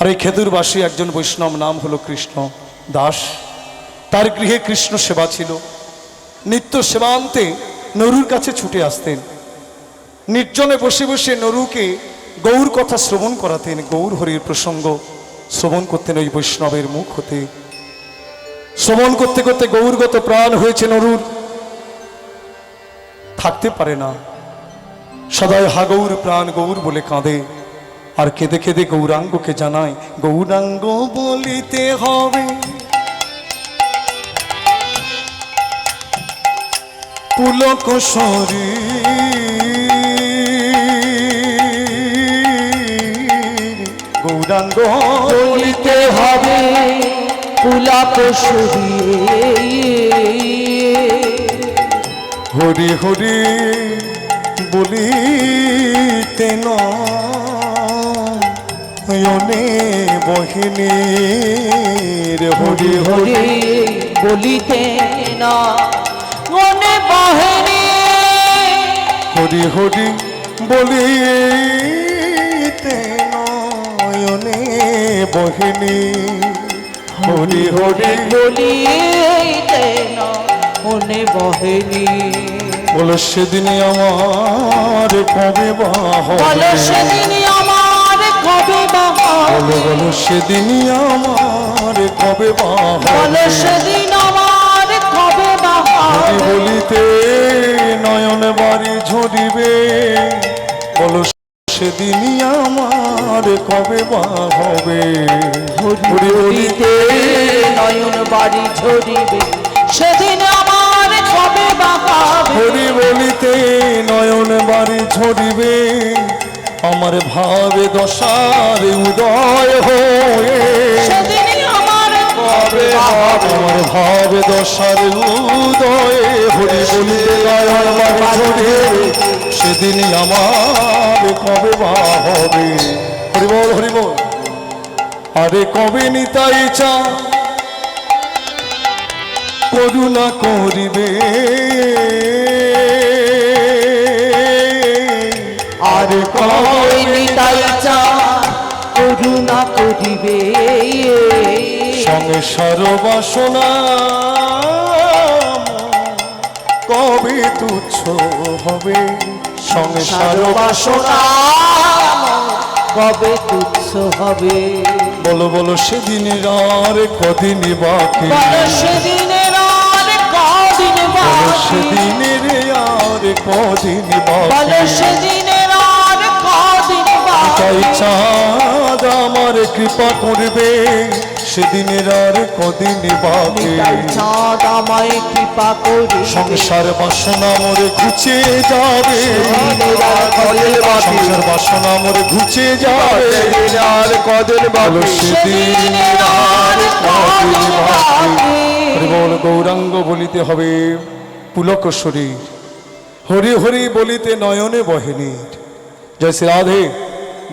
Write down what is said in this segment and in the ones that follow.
আর এই খেদুরবাসী একজন বৈষ্ণব, নাম হলো কৃষ্ণ দাস। তার গৃহে কৃষ্ণ সেবা ছিল। নিত্য সেবান্তে নরুর কাছে ছুটে আসতেন। নির্জনে বসে বসে নরুকে গৌর কথা শ্রবণ করাতেন। গৌর হরির প্রসঙ্গ শ্রবণ করতেন ওই বৈষ্ণবের মুখ হতে। শ্রবণ করতে করতে গৌরগত প্রাণ হয়েছে নরুর, থাকতে পারে না। সদাই হা গৌর প্রাণ গৌর বলে কাঁদে। আর কেঁদে কেঁদে গৌরাঙ্গকে জানায়, গৌরাঙ্গ বলিতে হবে পুলক শরীর, গৌরাঙ্গ বলিতে হবে পুলক শরীর। হরি হরি বলিতে নয়নে বহিনীর, হরি হরি বলিতে না মনে বহেনি, হরি হরি বলিতে নয়নে বহিনী, হরি হরি বলিতে না মনে বহেনি। বলো সেদিন আমার কবে বা বলো হবে, সেদিন আমার কবে বা হবে, বলো সেদিন আমার কবে বা বলো হবে, সেদিন আমার কবে বা হরি হবে। বলিতে নয়ন বাড়ি ঝরিবে, বলো সেদিন আমার কবে বা হবে, হরি বলিতে নয়ন বাড়ি ঝরিবে, সেদিন আমার কবে বা হবে। হরি বলিতে নয়ন বাড়ি ঝরিবে, আমার ভাবে দশার উদয় হয়ে, সেদিন আমার কবে বা হবে। আমার ভাবে দশার উদয়ে, হরি বলিতে নয়ন বাড়ি ঝরিবে, সেদিন আমার কবে বা হবে। হরি বল হরি বল। আরে কবে নিতাই চা করুণা করিবে, আরে কবে নিতাই চা করুণা করিবে, সংসার বাসনা কবে তুচ্ছ হবে, সংসার বাসনা কবে তুচ্ছ হবে। বলো বলো সেদিনের আর কদিন বাকি, বলো সেদিনের আর কদিন বলো বাকি, সেদিনের আর কদিন বলো বাকি, সেদিনের আর কদিন তাই বাকি। চাঁদ আমার কৃপা করবে, সেদিনের আর কদিন বাকি, তাই চাঁদ আমায় কৃপা করি, সংসার বাসনা মোরে ঘুচে যাবে, সংসার বাসনা মোরে ঘুচে যাবে, আর কদিন বলো সেদিনের আর কদিন বাকি। হরি বল গৌরাঙ্গ বলিতে হবে পুলক শরীর, হরি হরি বলিতে নয়নে বহেনীর। জয় শ্রী রাধে।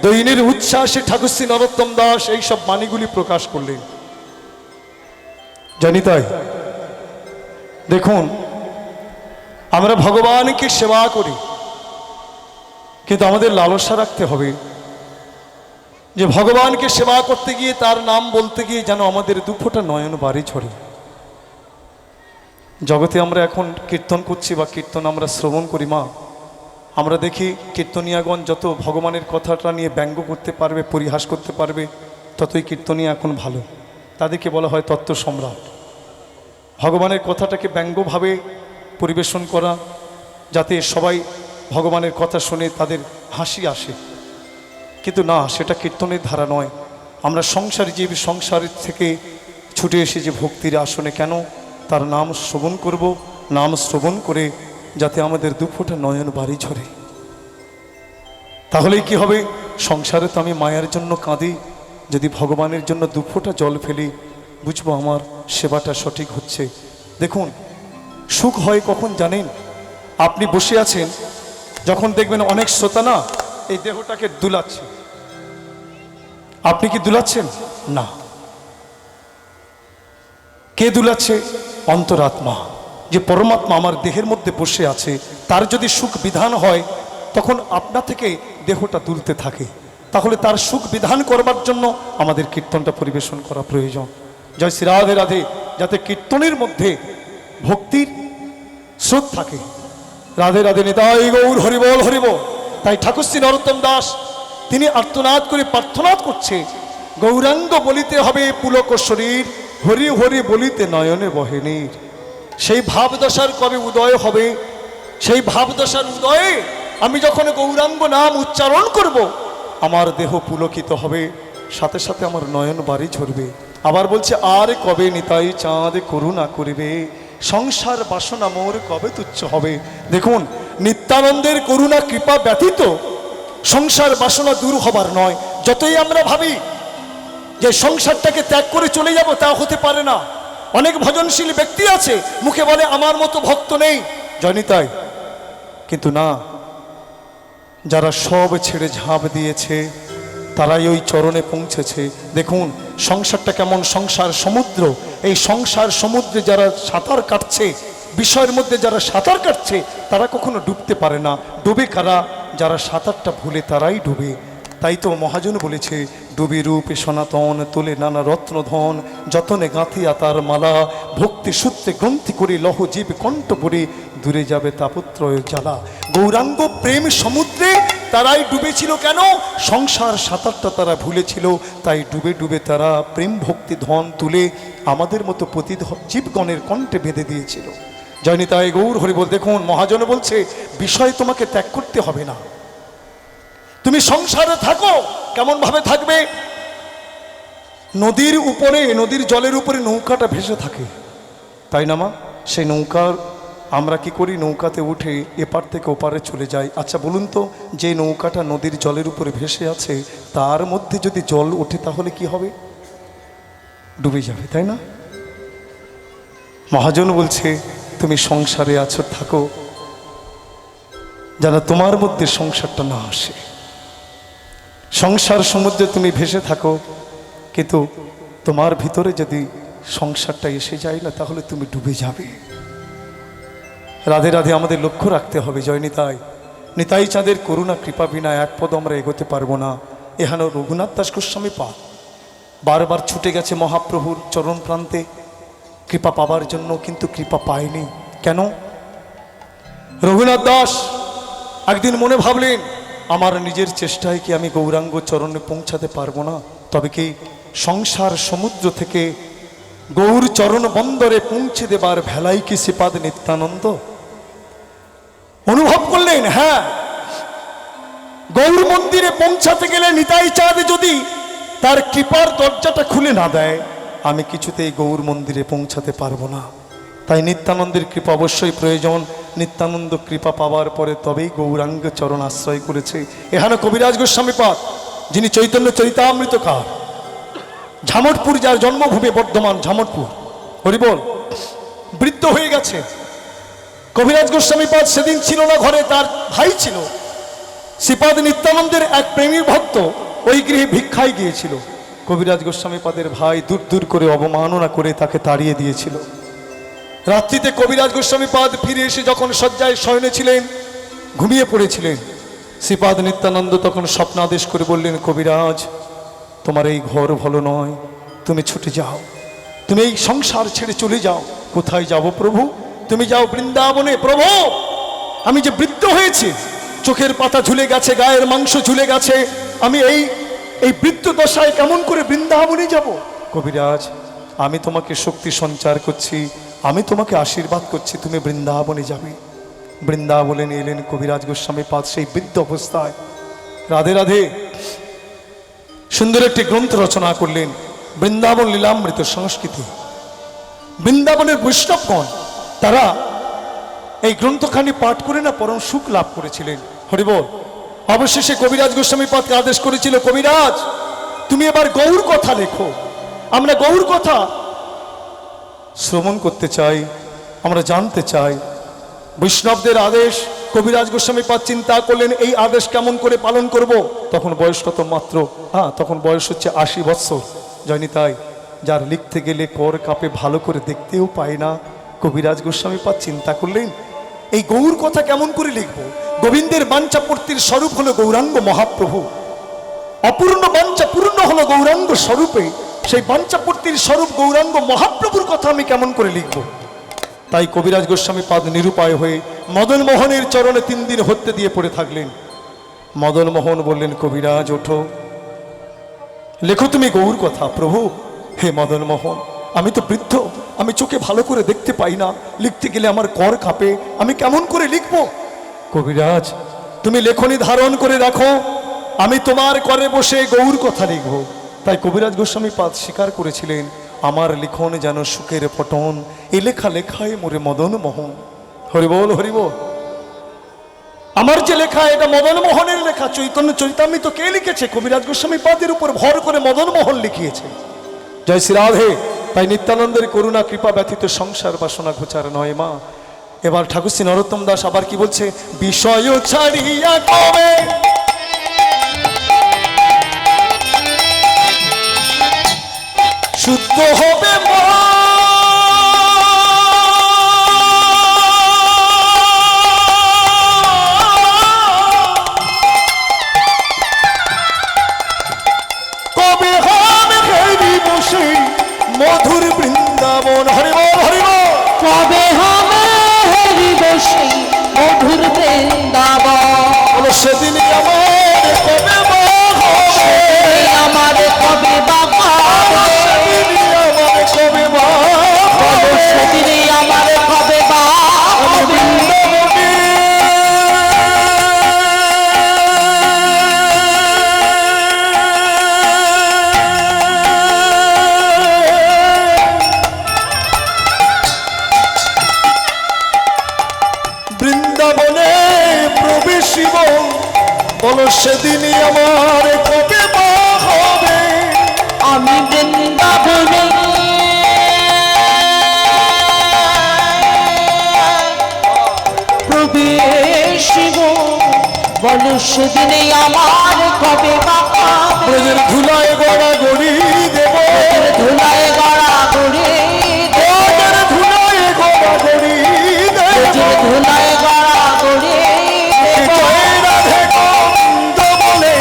দৈনের উচ্ছ্বাসে ঠাকুর শ্রী নরোত্তম দাস এইসব বাণীগুলি প্রকাশ করলেন। জানি তাই দেখুন, আমরা ভগবানকে সেবা করি, কিন্তু আমাদের লালসা রাখতে হবে যে ভগবানকে সেবা করতে গিয়ে, তার নাম বলতে গিয়ে যেন আমাদের দুফোঁটা নয়ন বাড়ি ঝরে। জগতে আমরা এখন কীর্তন করছি বা কীর্তন আমরা শ্রবণ করি, মা আমরা দেখি কীর্তনিয়াগণ যত ভগবানের কথাটা নিয়ে ব্যঙ্গ করতে পারবে, পরিহাস করতে পারবে, ততই কীর্তনিয়া এখন ভালো। তাদেরকে বলা হয় তত্ত্ব সম্রাট। ভগবানের কথাটাকে ব্যঙ্গভাবে পরিবেশন করা, যাতে সবাই ভগবানের কথা শুনে তাদের হাসি আসে। কিন্তু না, সেটা কীর্তনের ধারা নয়। আমরা সংসারী জীব, সংসারের থেকে ছুটে এসে যে ভক্তির আসনে কেন তার নাম শ্রবণ করব, নাম শ্রবণ করে যাতে আমাদের দুফোঁটা নয়ন বাড়ি ঝরে। তাহলেই কি হবে? সংসারে তো আমি মায়ার জন্য কাঁদি, যদি ভগবানের জন্য দুফোঁটা জল ফেলি, বুঝবো আমার সেবাটা সঠিক হচ্ছে। দেখুন, সুখ হয় কখন জানেন? আপনি বসে আছেন, যখন দেখবেন অনেক শ্রোতা না এই দেহটাকে দুলাচ্ছে, আপনি কি দুলাচ্ছেন? না। কে দুলাচ্ছে? অন্তরাত্মা, যে পরমাত্মা আমার দেহের মধ্যে বসে আছে, তার যদি সুখ বিধান হয় তখন আপনা থেকে দেহটা দুলতে থাকে। তাহলে তার সুখ বিধান করবার জন্য আমাদের কীর্তনটা পরিবেশন করা প্রয়োজন। জয় শ্রী রাধে রাধে। যাতে কীর্তনের মধ্যে ভক্তির স্রোত থাকে। রাধে রাধে, নিতাই গৌর, হরিবল হরিবল। তাই ঠাকুর শ্রী নরোত্তম দাস তিনি আর্তনাদ করে প্রার্থনা করছে, গৌরাঙ্গ বলিতে হবে পুলক শরীর, হরি হরি বলিতে নয়নে বহে নীর। সেই ভাবদশার কবে উদয় হবে? সেই ভাবদশার উদয়ে আমি যখন গৌরাঙ্গ নাম উচ্চারণ করব, আমার দেহ পুলকিত হবে, সাথে সাথে আমার নয়ন বাড়ি ঝরবে। আবার বলছে, আর কবে নিতাই চাঁদ করুণা করিবে, সংসার বাসনা মোর কবে তুচ্ছ হবে। দেখুন, নিত্যানন্দের করুণা কৃপা ব্যতীত সংসার বাসনা দূর হবার নয়। যতই আমরা ভাবি যে সংসারটাকে ত্যাগ করে চলে যাব, তা হতে পারে না। অনেক ভজনশীল ব্যক্তি আছে, মুখে বলে আমার মতো ভক্ত নেই, জয়নিতাই, কিন্তু না, যারা সব ছেড়ে ঝাঁপ দিয়েছে তারাই ওই চরণে পৌঁছেছে। দেখুন সংসারটা কেমন সংসার সমুদ্র। এই সংসার সমুদ্রে যারা সাঁতার কাটছে, বিষয়ের মধ্যে যারা সাঁতার কাটছে, তারা কখনো ডুবতে পারে না। ডুবে কারা? যারা সাঁতারটা ভুলে তারাই ডুবে। তাই তো মহাজন বলেছে, ডুবি রূপে সনাতন তোলে নানা রত্নধন, যতনে গাঁথিয়া তার মালা, ভক্তি সূত্রে গ্রন্থি করে লহ জীব কণ্ঠ পরে, দূরে যাবে তাপত্রয় জ্বালা। গৌরাঙ্গ প্রেম সমুদ্রে তারাই ডুবেছিল। কেন? সংসার সাঁতারটা তারা ভুলেছিল। তাই ডুবে ডুবে তারা প্রেম ভক্তি ধন তুলে আমাদের মতো প্রতি জীবগণের কণ্ঠে বেঁধে দিয়েছিল। জয়নিতাই গৌর হরিবল। দেখুন মহাজন বলছে, বিষয় তোমাকে ত্যাগ করতে হবে না, তুমি সংসারে থাকো। কেমন ভাবে থাকবে? নদীর উপরে, নদীর জলের উপরে নৌকাটা ভেসে থাকে, তাই না মা? সেই নৌকার আমরা কি করি? নৌকাতে উঠে এপার থেকে ওপারে চলে যাই। আচ্ছা বলুন তো, যে নৌকাটা নদীর জলের উপরে ভেসে আছে, তার মধ্যে যদি জল ওঠে তাহলে কি হবে? ডুবে যাবে, তাই না? মহাজন বলছে, তুমি সংসারে আছো, থাকো, যেন তোমার মধ্যে সংসারটা না আসে। সংসার সমুদ্রে তুমি ভেসে থাকো, কিন্তু তোমার ভিতরে যদি সংসারটা এসে যায় না, তাহলে তুমি ডুবে যাবে। রাধে রাধে আমাদের লক্ষ্য রাখতে হবে। জয় নিতাই। নিতাই চাঁদের করুণা কৃপা বিনা এক পদ আমরা এগোতে পারবো না। এখানে রঘুনাথ দাস গোস্বামী পাদ বারবার ছুটে গেছে মহাপ্রভুর চরণ প্রান্তে কৃপা পাবার জন্য, কিন্তু কৃপা পায়নি। কেন? রঘুনাথ দাস একদিন মনে ভাবলেন, আমার নিজের চেষ্টায় কি আমি গৌরাঙ্গ চরণে পৌঁছাতে পারবো না? তবে কি সংসার সমুদ্র থেকে গৌর চরণ বন্দরে পৌঁছে দেবার ভেলাই কি শ্রীপাদ নিত্যানন্দ? অনুভব করলেন, হ্যাঁ, গৌর মন্দিরে পৌঁছাতে গেলে নিতাই চাঁদ যদি তার কৃপার দরজাটা খুলে না দেয়, আমি কিছুতেই গৌর মন্দিরে পৌঁছাতে পারবো না। তাই নিত্যানন্দের কৃপা অবশ্যই প্রয়োজন। নিত্যানন্দ কৃপা পাওয়ার পরে তবেই গৌরাঙ্গ চরণ আশ্রয় করেছে। এখানে কবিরাজ গোস্বামী পাদ, যিনি চৈতন্য চরিতামৃতকার, ঝামটপুর যার জন্মভূমি, বর্ধমান ঝামটপুর, হরিবল, বৃদ্ধ হয়ে গেছে। কবিরাজ গোস্বামী পাদ সেদিন ছিল না ঘরে, তার ভাই ছিল। শ্রীপাদ নিত্যানন্দের এক প্রেমী ভক্ত ওই গৃহে ভিক্ষায় গিয়েছিল। কবিরাজ গোস্বামী পাদের ভাই দূর দূর করে অবমাননা করে তাকে তাড়িয়ে দিয়েছিল। রাত্রিতে কবিরাজ গোস্বামী পাদ ফিরে এসে যখন শয্যায় শয়নে ছিলেন, ঘুমিয়ে পড়েছিলেন, শ্রীপাদ নিত্যানন্দ তখন স্বপ্নাদেশ করে বললেন, কবিরাজ, তোমার এই ঘর ভালো নয়, তুমি ছুটে যাও, তুমি এই সংসার ছেড়ে চলে যাও। কোথায় যাব প্রভু? তুমি যাও বৃন্দাবনে। প্রভু, আমি যে বৃদ্ধ হয়েছি, চোখের পাতা ঝুলে গেছে, গায়ের মাংস ঝুলে গেছে, আমি এই বৃদ্ধ দশায় কেমন করে বৃন্দাবনে যাব? কবিরাজ, আমি তোমাকে শক্তি সঞ্চার করছি, আমি তোমাকে আশীর্বাদ করছি, তুমি বৃন্দাবনে যাবে। বৃন্দাবনে নিয়ে এলেন কবিরাজ গোস্বামী পাদ সেই বৃদ্ধ অবস্থায়। রাধে রাধে সুন্দর একটি গ্রন্থ রচনা করলেন, বৃন্দাবন লীলামৃত সংস্কৃতি। বৃন্দাবনের বৈষ্ণবগণ তারা এই গ্রন্থখানি পাঠ করে না পরম সুখ লাভ করেছিলেন। হরিবল। অবশেষে কবিরাজ গোস্বামী পাদকে আদেশ করেছিল, কবিরাজ, তুমি এবার গৌর কথা লেখো, আমরা গৌর কথা শ্রবণ করতে চাই, আমরা জানতে চাই। বৈষ্ণবদের আদেশ। কবিরাজ গোস্বামী পাদ চিন্তা করলেন, এই আদেশ কেমন করে পালন করব? তখন বয়স কত মাত্র? তখন বয়স হচ্ছে 80 বৎসর। জয়নিতাই, যার লিখতে গেলে কর কাপে, ভালো করে দেখতেও পায় না। কবিরাজ গোস্বামী পাদ চিন্তা করলেন, এই গৌর কথা কেমন করে লিখব? গোবিন্দের বাঞ্ছাপূর্তির স্বরূপ হলো গৌরাঙ্গ মহাপ্রভু। অপূর্ণ বাঞ্ছা পূর্ণ হলো গৌরাঙ্গ স্বরূপে, সেই বাঞ্ছাপূর্তির স্বরূপ গৌরাঙ্গ মহাপ্রভুর কথা আমি কেমন করে লিখব? তাই কবিরাজ গোস্বামী পাদ নিরুপায় হয়ে মদন মোহনের চরণে 3 দিন হত্যে দিয়ে পড়ে থাকলেন। মদন মোহন বললেন, কবিরাজ ওঠো, লেখো তুমি গৌর কথা। প্রভু, হে মদন মোহন, আমি তো বৃদ্ধ, আমি চোখে ভালো করে দেখতে পাই না, লিখতে গেলে আমার কর কাঁপে, আমি কেমন করে লিখব? কবিরাজ, তুমি লেখনী ধারণ করে রাখো, আমি তোমার করে বসে গৌর কথা লিখব। তাই কবিরাজ গোস্বামী পাদ স্বীকার করেছিলেন, আমার লিখন যেন সুখের পটন, এ লেখা লেখায় মোরে মদন মোহন। হরিবল হরিবল। আমার যে লেখা, এটা মদন মোহনের লেখা। চৈতন্য চৈতামৃত কে লিখেছে? কবিরাজ গোস্বামী পাদের উপর ভর করে মদন মোহন লিখিয়েছে। জয় শ্রী রাধে। তাই নিত্যানন্দের করুণা কৃপা ব্যতীত সংসার বাসনা ঘোচার নয় মা। এবার ঠাকুর শ্রী নরোত্তম দাস আবার কি বলছে? বিষয় ছাড়িয়া কবে শুদ্ধ হবে মা, কবে হবে হেরি বসে মধুর বৃন্দাবন। হরিবল হরিবল। কবে হবে হরি বসে মধুর বৃন্দাবন, সেদিন আমার কবে মা হবে, আমার কবে বাবা সেদিন আমার কবে মা হবে, সেদিনে আমার কবে বা বৃন্দাবনে বৃন্দাবনে প্রবেশিব, বলো সেদিনই আমার কবে মা হবে। আমি বৃন্দাবনে প্রবেশিব, বলো সেদিনে আমার কবে বাবা ব্রজের ধুলায় গড়া গড়ি দেব, ধুলায় গড়া গড়ে ব্রজের ধুলায় গড়া গড়ি দেব, ধুলায় গড়া গড়ে জয় রাধে গোবিন্দ বলে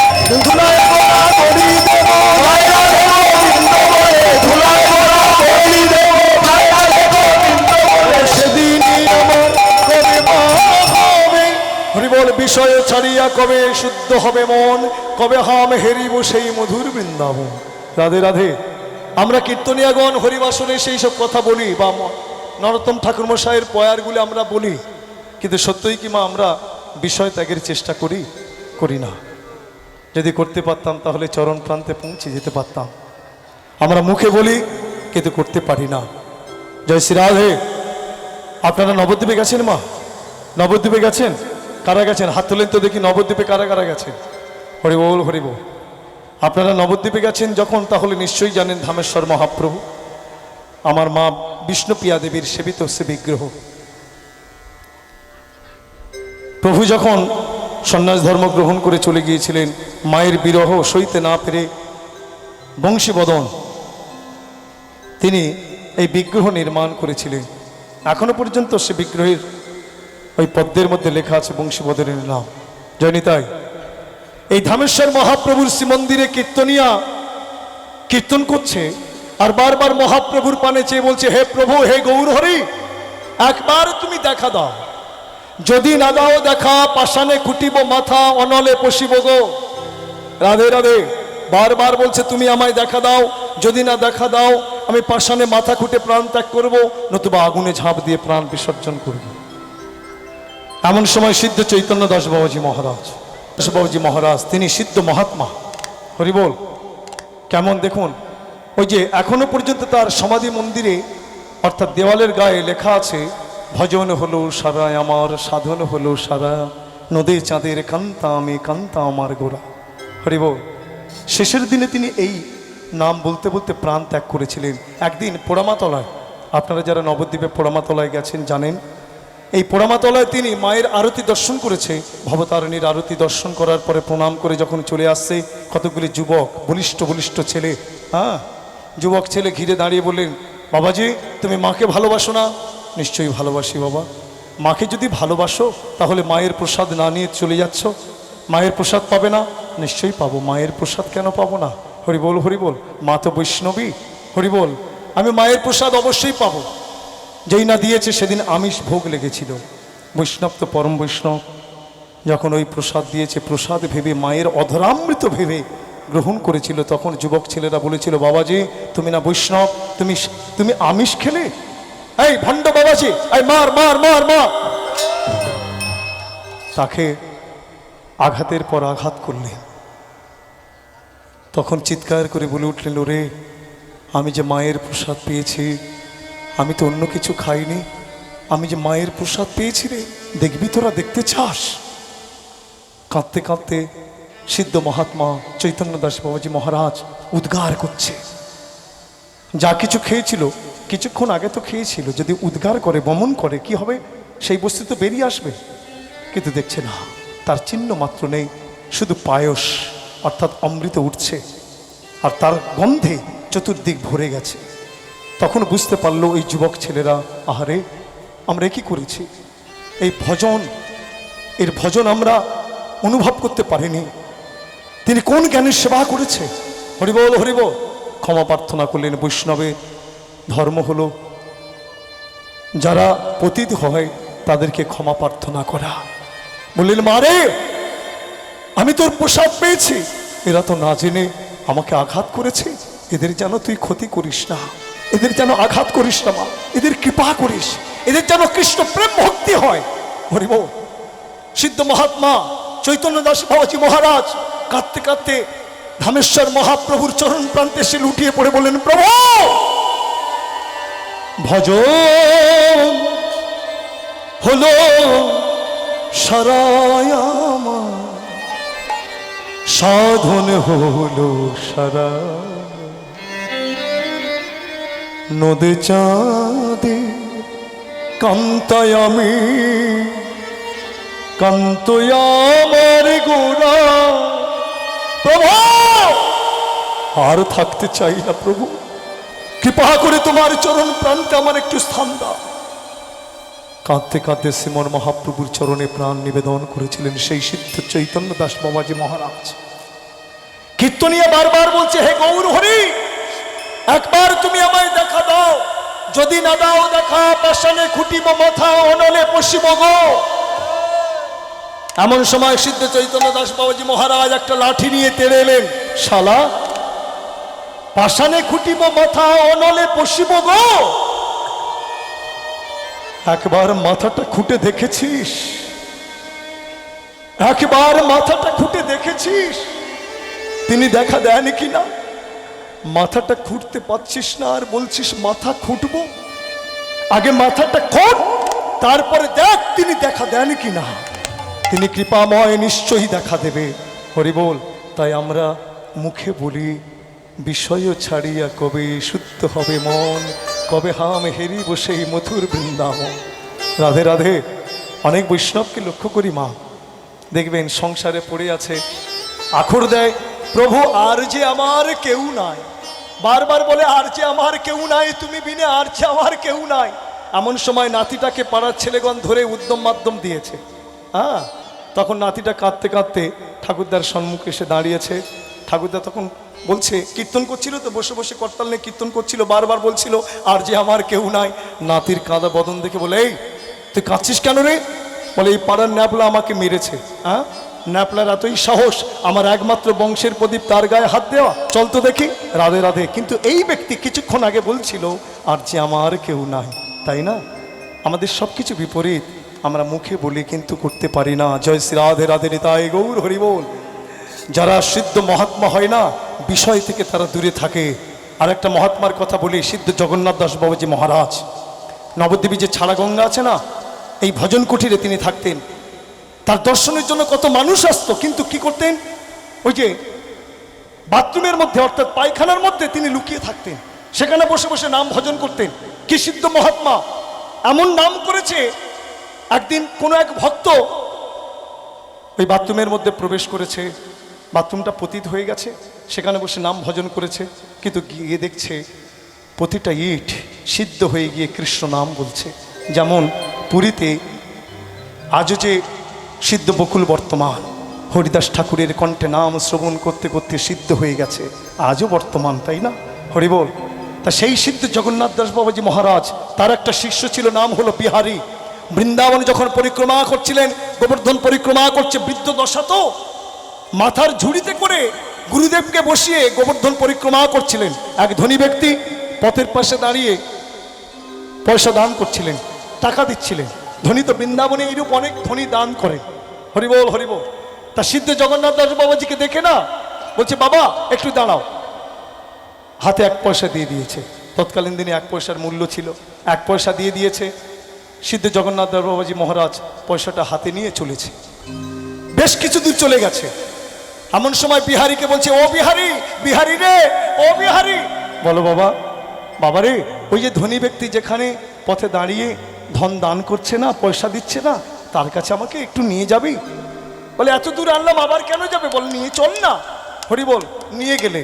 ধুলায় গড়া গড়ি দেব, জয় রাধে গোবিন্দ বলে ধুলায় গড়া গড়ি দেব, জয় রাধে গোবিন্দ বলে সেদিনই আমার কবে মা হবে। হরিবল। বিষয় ছাড়িয়া কবে শুদ্ধ হবে মন, কবে হাম হেরিব সেই মধুর বৃন্দাবন। রাধে রাধে। আমরা কীর্তনিয়াগণ হরিবাসনে সেই সব কথা বলি, বা নরোত্তম ঠাকুর মশাইয়ের পয়ারগুলি আমরা বলি, কিন্তু সত্যই কি মা আমরা বিষয় ত্যাগের চেষ্টা করি না? যদি করতে পারতাম তাহলে চরণ প্রান্তে পৌঁছে যেতে পারতাম। আমরা মুখে বলি কিন্তু করতে পারি না। জয় শ্রী রাধে। আপনারা নবদ্বীপে গেছেন মা? নবদ্বীপে গেছেন? কারা গেছেন? হাত তোলেন তো দেখি। নবদ্বীপে কারা কারা গেছেন? হরিবল হরিবল। আপনারা নবদ্বীপে গেছেন যখন, তাহলে নিশ্চয়ই জানেন ধামেশ্বর মহাপ্রভু আমার মা বিষ্ণুপ্রিয়া দেবীর সেবিত সে বিগ্রহ। প্রভু যখন সন্ন্যাস ধর্ম গ্রহণ করে চলে গিয়েছিলেন, মায়ের বিরহ সইতে না পেরে বংশীবদন তিনি এই বিগ্রহ নির্মাণ করেছিলেন। এখনো পর্যন্ত সে বিগ্রহের ওই পদ্মের মধ্যে লেখা আছে বংশীবদনের নাম। জয়নিতাই। এই ধামেশ্বর মহাপ্রভুর শ্রীমন্দিরে কীর্তনিয়া কীর্তন করছে আর বারবার মহাপ্রভুর পানে চেয়ে বলছে, হে প্রভু, হে গৌর হরি, একবার তুমি দেখা দাও, যদি না দাও দেখা পাষাণে কুটিব মাথা, অনলে পশিব গো। রাধে রাধে। বারবার বলছে, তুমি আমায় দেখা দাও, যদি না দেখা দাও আমি পাষাণে মাথা খুঁটে প্রাণ ত্যাগ করবো, নতুবা আগুনে ঝাঁপ দিয়ে প্রাণ বিসর্জন করব। এমন সময় সিদ্ধ চৈতন্য দাস বাবাজি মহারাজ, বাবাজি মহারাজ তিনি সিদ্ধ মহাত্মা। হরিবল। কেমন দেখুন, ওই যে এখনো পর্যন্ত তার সমাধি মন্দিরে অর্থাৎ দেওয়ালের গায়ে লেখা আছে, ভজন হলো সারা আমার, সাধন হলো সারা, নদী চাঁদের কান্তা আমি, কান্তা আমার গোরা। হরিবল। শেষের দিনে তিনি এই নাম বলতে বলতে প্রাণ ত্যাগ করেছিলেন। একদিন পোড়ামাতলায়, আপনারা যারা নবদ্বীপে পোড়ামাতলায় গেছেন জানেন, এই পোড়ামাতলায় তিনি মায়ের আরতি দর্শন করেছে। ভবতারিণীর আরতি দর্শন করার পরে প্রণাম করে যখন চলে আসছে, কতগুলি যুবক, বলিষ্ঠ বলিষ্ঠ ছেলে, যুবক ছেলে ঘিরে দাঁড়িয়ে বললেন, বাবাজি তুমি মাকে ভালোবাসো না? নিশ্চয়ই ভালোবাসি বাবা। মাকে যদি ভালোবাসো তাহলে মায়ের প্রসাদ না নিয়ে চলে যাচ্ছ, মায়ের প্রসাদ পাবে না। নিশ্চয়ই পাবো, মায়ের প্রসাদ কেন পাবো না? হরিবোল হরিবোল, মা তো বৈষ্ণবী, হরিবোল। আমি মায়ের প্রসাদ অবশ্যই পাবো। যেই না দিয়েছে সেদিন আমিষ ভোগ লেগেছিল। বৈষ্ণব তো পরম বৈষ্ণব, যখন ওই প্রসাদ দিয়েছে প্রসাদ ভেবে, মায়ের অধরামৃত ভেবে গ্রহণ করেছিল, তখন যুবক ছেলেরা বলেছিল, বাবাজি তুমি না বৈষ্ণব, তুমি আমিষ খেলে? এই ভণ্ড বাবাজি, এই মার মার মার মার। তাকে আঘাতের পর আঘাত করলেন। তখন চিৎকার করে বলে উঠলেন, ওরে আমি যে মায়ের প্রসাদ পেয়েছি, আমি তো অন্য কিছু খাইনি, আমি যে মায়ের প্রসাদ পেয়েছি রে, দেখবি তোরা, দেখতে চাস? কাঁদতে কাঁদতে সিদ্ধ মহাত্মা চৈতন্য দাস বাবাজি মহারাজ উদ্গার করছে। যা কিছু খেয়েছিল, কিছুক্ষণ আগে তো খেয়েছিল, যদি উদ্গার করে, বমন করে, কি হবে? সেই বস্তু তো বেরিয়ে আসবে। কিন্তু দেখছে না, তার চিহ্ন মাত্র নেই, শুধু পায়স অর্থাৎ অমৃত উঠছে, আর তার গন্ধে চতুর্দিক ভরে গেছে। তখন বুঝতে পারলো এই যুবক ছেলেরা, আহারে আমরা কি করেছি, এই ভজন, এর ভজন আমরা অনুভব করতে পারিনি। তিনি কোন জ্ঞানের সেবা করেছে? হরিবল হরিবল। ক্ষমা প্রার্থনা করলেন। বৈষ্ণবের ধর্ম হলো যারা পতিত হয় তাদেরকে ক্ষমা প্রার্থনা করা। বললেন, মারে আমি তোর প্রসাদ পেয়েছি, এরা তো না জেনে আমাকে আঘাত করেছে, এদের যেন তুই ক্ষতি করিস না, এদের যেন আঘাত করিস না মা, এদের কৃপা করিস, এদের যেন কৃষ্ণ প্রেম ভক্তি হয়। হরিবল। সিদ্ধ মহাত্মা চৈতন্য দাস বাবাজি মহারাজ কাঁদতে কাঁদতে ধামেশ্বর মহাপ্রভুর চরণ প্রান্তে এসে লুটিয়ে পড়ে বললেন, প্রভু ভজন হলো সারায় আমার, সাধন হলো সারা, নদে চাঁদে কান্তায় আমি, কান্তই আমার গোরা। প্রভু আর থাকতে চাই না, প্রভু কৃপা করে তোমার চরণ প্রান্তে আমার একটু স্থান দাও। কাঁদতে কাঁদতে শ্রীমন মহাপ্রভুর চরণে প্রাণ নিবেদন করেছিলেন সেই সিদ্ধ চৈতন্য দাস বাবাজি মহারাজ। কীর্তনিয়া বারবার বলছে, হে গৌর হরি, একবার তুমি আমায় দেখা দাও, যদি না দাও দেখা পাষাণে খুঁটিব মাথা, অনলে পশিব গো। এমন সময় সিদ্ধ চৈতন্য দাস বাবাজি মহারাজ একটা লাঠি নিয়ে তেড়ে এলেন। শালা, পাষাণে খুঁটিব মাথা, অনলে পশিব গো। একবার মাথাটা খুঁটে দেখেছিস? একবার মাথাটা খুঁটে দেখেছিস তিনি দেখা দেন কিনা? মাথাটা খুঁটতে পারছিস না আর বলছিস মাথা খুঁটবো? আগে মাথাটা খোঁট, তারপরে দেখ তিনি দেখা দেন কিনা। তিনি কৃপাময়, নিশ্চয়ই দেখা দেবে। হরিবোল। তাই আমরা মুখে বলি, বিষয় ছাড়িয়া কবে শুদ্ধ হবে মন, কবে হাম হেরিব সেই মথুর বৃন্দাবন। রাধে রাধে। অনেক বৈষ্ণবকে লক্ষ্য করি মা, দেখবেন সংসারে পড়ে আছে, আখর দেয়, প্রভু আর যে আমার কেউ নাই, বারবার বলে আর যে আমার কেউ নাই, তুমি বিনে আর যে আমার কেউ নাই। এমন সময় নাতিটাকে পাড়ার ছেলেগণ ধরে উদ্যম মাধ্যম দিয়েছে। হ্যাঁ, তখন নাতিটা কাঁদতে কাঁদতে ঠাকুরদার সম্মুখে এসে দাঁড়িয়েছে। ঠাকুরদা তখন বলছে, কীর্তন করছিল তো, বসে বসে করতাল নিয়ে কীর্তন করছিল, বারবার বলছিল আর যে আমার কেউ নাই। নাতির কাঁদা বদন দেখে বলে, এই তুই কাঁদছিস কেন রে? বলে, এই পাড়ার ন্যাপলা আমাকে মেরেছে। হ্যাঁ, ন্যাপলার এতই সাহস আমার একমাত্র বংশের প্রদীপ তার গায়ে হাত দেওয়া, চল তো দেখি। রাধে রাধে। কিন্তু এই ব্যক্তি কিছুক্ষণ আগে বলছিল আর যে আমার কেউ নাই। তাই না? আমাদের সব কিছু বিপরীত, আমরা মুখে বলি কিন্তু করতে পারি না। জয় শ্রী রাধে রাধে নিতাই গৌর হরিবোল। যারা সিদ্ধ মহাত্মা হয় না, বিষয় থেকে তারা দূরে থাকে। আর একটা মহাত্মার কথা বলি, সিদ্ধ জগন্নাথ দাস বাবাজি মহারাজ, নবদ্বীপে যে ছাড়া গঙ্গা আছে না, এই ভজন কুঠিরে তিনি থাকতেন। তার দর্শনের জন্য কত মানুষ আসতো, কিন্তু কি করতেন, ওই যে বাথরুমের মধ্যে অর্থাৎ পায়খানার মধ্যে তিনি লুকিয়ে থাকতেন, সেখানে বসে বসে নাম ভজন করতেন। কি সিদ্ধ মহাত্মা এমন নাম করেছে, একদিন কোনো এক ভক্ত ওই বাথরুমের মধ্যে প্রবেশ করেছে, বাথরুমটা পতিত হয়ে গেছে, সেখানে বসে নাম ভজন করেছে, কিন্তু গিয়ে দেখছে প্রতিটা ইট সিদ্ধ হয়ে গিয়ে কৃষ্ণ নাম বলছে। যেমন পুরীতে আজও যে সিদ্ধ বকুল বর্তমান, হরিদাস ঠাকুরের কণ্ঠে নাম শ্রবণ করতে করতে সিদ্ধ হয়ে গেছে, আজও বর্তমান, তাই না? হরিবোল। তা সেই সিদ্ধ জগন্নাথ দাস বাবাজি মহারাজ, তার একটা শিষ্য ছিল, নাম হলো বিহারী। বৃন্দাবনে যখন পরিক্রমা করছিলেন, গোবর্ধন পরিক্রমা করছে, বৃদ্ধ দশা তো, মাথার ঝুড়িতে করে গুরুদেবকে বসিয়ে গোবর্ধন পরিক্রমা করছিলেন। এক ধনী ব্যক্তি পথের পাশে দাঁড়িয়ে পয়সা দান করছিলেন, টাকা দিচ্ছিলেন। ধনী তো বৃন্দাবনে এইরূপ অনেক ধনী দান করে। হরিবোল হরিবোল। তা সিদ্ধ জগন্নাথ দাস বাবাজিকে দেখে না, বলছে বাবা একটু দাঁড়াও। হাতে 1 পয়সা দিয়ে দিয়েছে। তৎকালীন দিনে 1 পয়সার মূল্য ছিল। 1 পয়সা দিয়ে দিয়েছে। সিদ্ধ জগন্নাথ দাস বাবাজি মহারাজ পয়সাটা হাতে নিয়ে চলেছে। বেশ কিছু দূর চলে গেছে। এমন সময় বিহারীকে বলছে, ও বিহারী, বিহারী রে, ও বিহারী। বলো বাবা। বাবা রে, ওই যে ধনী ব্যক্তি যেখানে পথে দাঁড়িয়ে ধন দান করছে না, পয়সা দিচ্ছে না, তার কাছে আমাকে একটু নিয়ে যাবি? বলে এত দূর আনলাম, আবার কেন যাবে? বলে নিয়ে চল না। হরি বল। নিয়ে গেলে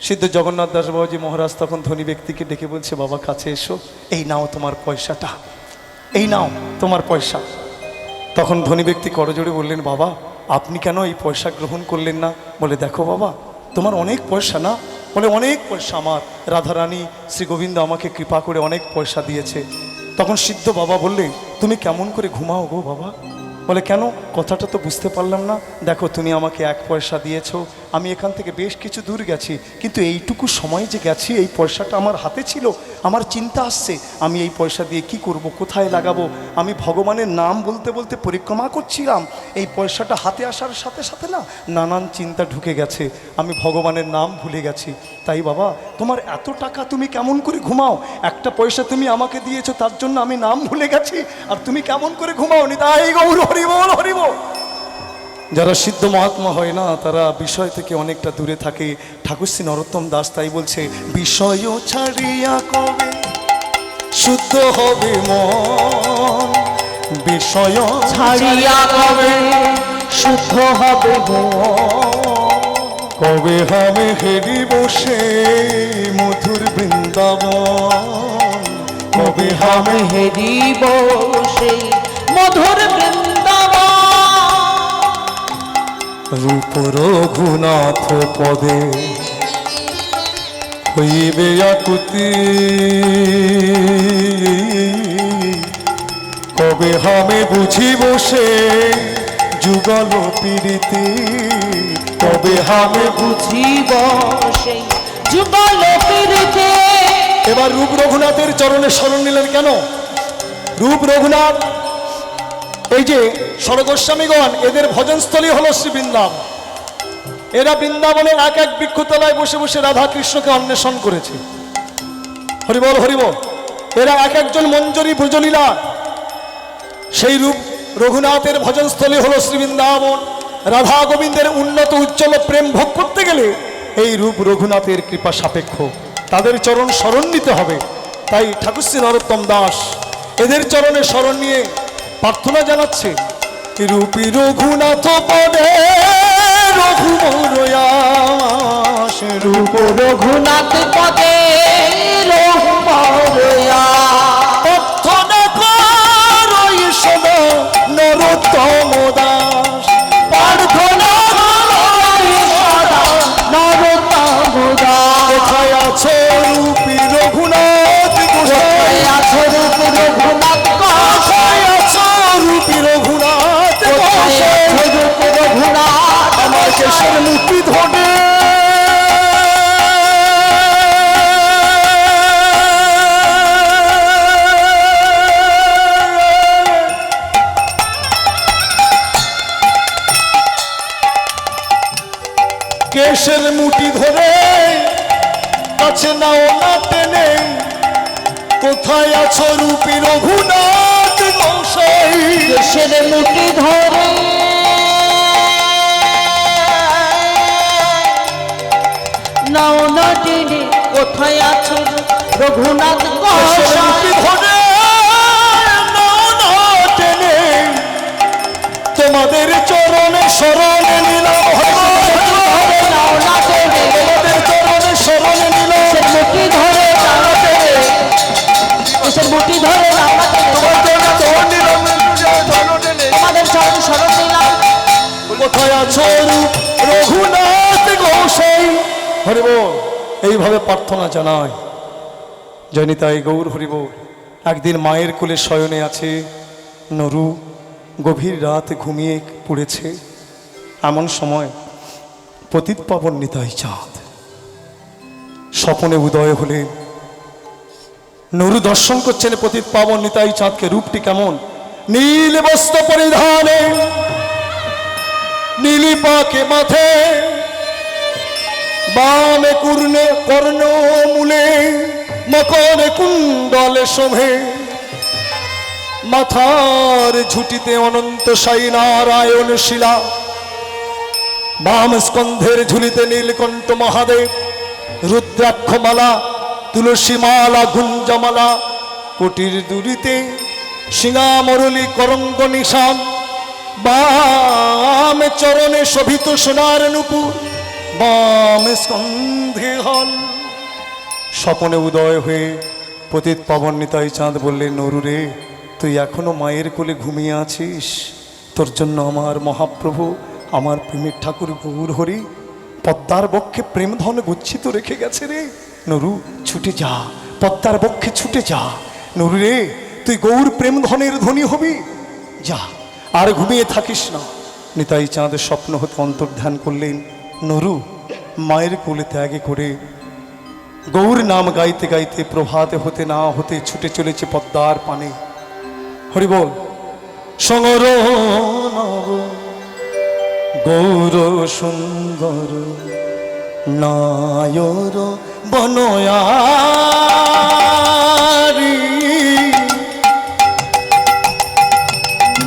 সিদ্ধ জগন্নাথ দাস বাবাজি মহারাজ তখন ধনী ব্যক্তিকে ডেকে বলছে, বাবা কাছে এসো, এই নাও তোমার পয়সাটা, এই নাও তোমার পয়সা। তখন ধনী ব্যক্তি করজোড়ে বললেন, বাবা আপনি কেন এই পয়সা গ্রহণ করলেন না? বলে দেখো বাবা, তোমার অনেক পয়সা না? বলে অনেক পয়সা, আমার রাধারানী শ্রী গোবিন্দ আমাকে কৃপা করে অনেক পয়সা দিয়েছে। তখন সিদ্ধ বাবা বললেন, তুমি কেমন করে ঘুমাও গো বাবা? বলে কেন, কথাটা তো বুঝতে পারলাম না। দেখো তুমি আমাকে 1 পয়সা দিয়েছো, আমি এখান থেকে বেশ কিছু দূর গেছি, কিন্তু এইটুকু সময় যে গেছি, এই পয়সাটা আমার হাতে ছিল। আমার চিন্তা আসছে, আমি এই পয়সা দিয়ে কি করব, কোথায় লাগাবো? আমি ভগবানের নাম বলতে বলতে পরিক্রমা করছিলাম, এই পয়সাটা হাতে আসার সাথে সাথে না নানান চিন্তা ঢুকে গেছে, আমি ভগবানের নাম ভুলে গেছি। তাই বাবা, তোমার এত টাকা, তুমি কেমন করে ঘুমাও? 1টা পয়সা তুমি আমাকে দিয়েছো, তার জন্য আমি নাম ভুলে গেছি, আর তুমি কেমন করে ঘুমাও? নিতাই গৌর হরিবোল হরিবোল। যারা সিদ্ধ মহাত্মা হয় না, তারা বিষয় থেকে অনেকটা দূরে থাকে। ঠাকুর শ্রী নরোত্তম দাস তাই বলছে, বিষয় ছাড়িয়া কবে শুদ্ধ হবে মন, বিষয় ছাড়িয়া কবে শুদ্ধ হবে কবে হবে হেরি বসে মধুর বৃন্দাবন, কবে হবে হেরি বসে মধুর বৃন্দাবন। রূপ রঘুনাথ পদে হইবে আকুতি, কবে হবে বুঝি বসে যুগল প্রীতি, কবে হবে বুঝিব সেই যুগল প্রীতি। এবার রূপ রঘুনাথের চরণে শরণ নিলেন কেন? রূপ রঘুনাথ, এই যে স্বর্গস্বামীগণ, এদের ভজনস্থলী হলো শ্রী বৃন্দাবন। এরা বৃন্দাবনের এক এক বৃক্ষতলায় বসে বসে রাধা কৃষ্ণকে অন্বেষণ করেছে। হরিবল হরিবল। এরা এক একজন মঞ্জরী ব্রজলীলা। সেই রূপ রঘুনাথের ভজনস্থলী হলো শ্রী বৃন্দাবন। রাধা গোবিন্দের উন্নত উজ্জ্বল প্রেম ভোগ করতে গেলে এই রূপ রঘুনাথের কৃপা সাপেক্ষ, তাদের চরণ শরণ নিতে হবে। তাই ঠাকুর শ্রী নরোত্তম দাস এদের চরণে শরণ নিয়ে প্রার্থনা জানাচ্ছে, রূপী রঘুনাথ পদে রঘুমরয়াস, রূপ রঘুনাথ পদে প্রার্থনা করই শোনো নরোত্তম দাস, প্রার্থনা নরোত্তম দাস। কোথায় আছো রূপী রঘুনাথ, কোথায় আছো রূপী রঘুনাথ, কোথায় আছো রূপী রঘুনাথ, কোথায় আছো রূপী রঘুনাথ, আমার কেশের মুক্তি ধরে কেশের মুটি ধরে কাছে নাও না টেনে, কোথায় আছো রূপী রঘুনাথ মশাই, কেশের মুঠি ধরে নাও না টেনে, কোথায় আছো রঘুনাথ কেশের গোসাই। মুটি ধরে নাও না টেনে, তোমাদের চরণে শরণে নিলাম, নাও না টেনে, তোমাদের চরণে শরণে নিলাম, কেশের মুঠি ধরে নাও না টেনে, কেশের মুঠি ধরে নাও না টেনে, তোমার চরণে চরণ নিলাম, তোমাদের চরণ শরণ নিলাম। হয়েছ রূপ রঘুনাথ গোসাই। হরি বল। এইভাবে প্রার্থনা জানায়। জয়নিতাই গৌর হরি বল। একদিন মায়ের কোলে শয়নে আছে নরু, গভীর রাত ঘুমিয়ে পড়েছে। এমন সময় পতিত পাবন নিতাই চাঁদ স্বপনে উদয় হলেন। নরু দর্শন করছেন পতিত পাবন নিতাই চাঁদকে। রূপটি কেমন? নীল বস্ত্র পরিধানে, নীলি পাকে মাথে, বামে কর্ণে কর্ণ মূলে, মকরে কুণ্ডলে শোভে, মাথার ঝুটিতে অনন্ত সাই নারায়ণ শিলা, বাম স্কন্ধের ঝুলিতে নীলকণ্ঠ মহাদেব, রুদ্রাক্ষমালা, তুলসী মালা, গুঞ্জমালা, কোটির দুরিতে সিঙামরলি করঙ্গ নিশান, বাম চরণে শোভিত সোনার নুপুর, বাম স্কন্ধে হল। স্বপনে উদয় হয়ে পতিত পাবন নিতাই চাঁদ বললেন, নরু রে, তুই এখনো মায়ের কোলে ঘুমিয়ে আছিস? তোর জন্য আমার মহাপ্রভু, আমার প্রেমের ঠাকুর গৌর হরি পদ্মার বক্ষে প্রেমধন গচ্ছিত রেখে গেছে রে। নরু, ছুটে যা, পদ্মার বক্ষে ছুটে যা। নরু রে, তুই গৌর প্রেমধনের ধনী হবি, যা, আর ঘুমিয়ে থাকিস না। নিতাই চাঁদ স্বপ্ন হতে অন্তর্ধান করলেন। নরু মায়ের কোলে ত্যাগে করে গৌর নাম গাইতে গাইতে প্রভাতে হতে না হতে ছুটে চলেছে পদ্মার পানে। হরি বল। সঙ্গর নব গৌর সুন্দর নায়র বনয়ারি,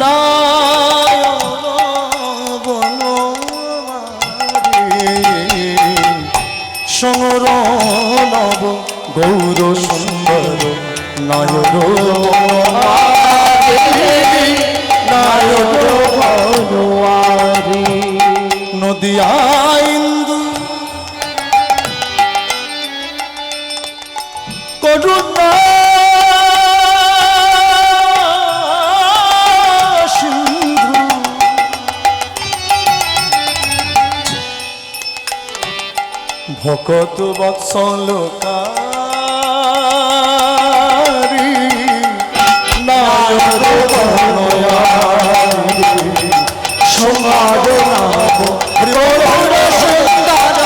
নায়র বনয়ারি, সঙ্গর নব গৌর সুন্দর নায়র বনয়ারি, নদিয়া ইন্দু করুণা সিন্ধু, ভকত বৎসলকারী, নায়র বনয়ারি, সমাজ নাম গৌর সুন্দর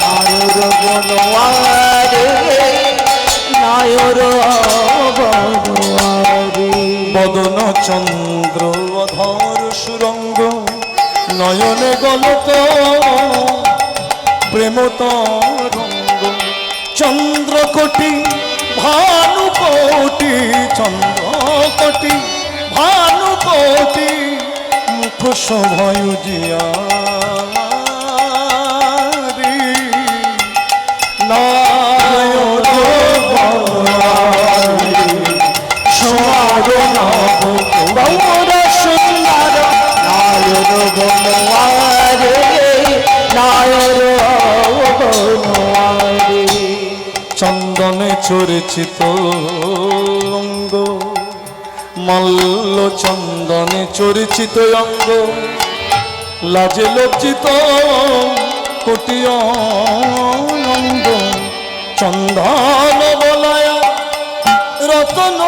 নায়র বনয়ারি, নায়র বনয়ারি, বদন চন্দ্র অধর সুরঙ্গ, নয়নে গলক প্রেম তরঙ্গ, চন্দ্রকোটি ভানুকোটি, চন্দ্রকোটি ভানুকোটি, মুখ শোভয় জিয়ারি, নায়র বনয়ারি, সমাজ নাম গৌর সুন্দর নায়র বনয়ারি, নায়র বনয়ারি, চন্দনে চরিচিত অঙ্গ, মল্ল চন্দনে চরিচিত অঙ্গ, লাজে লজ্জিত কোটি অঙ্গ, চন্দন বলয়া রতন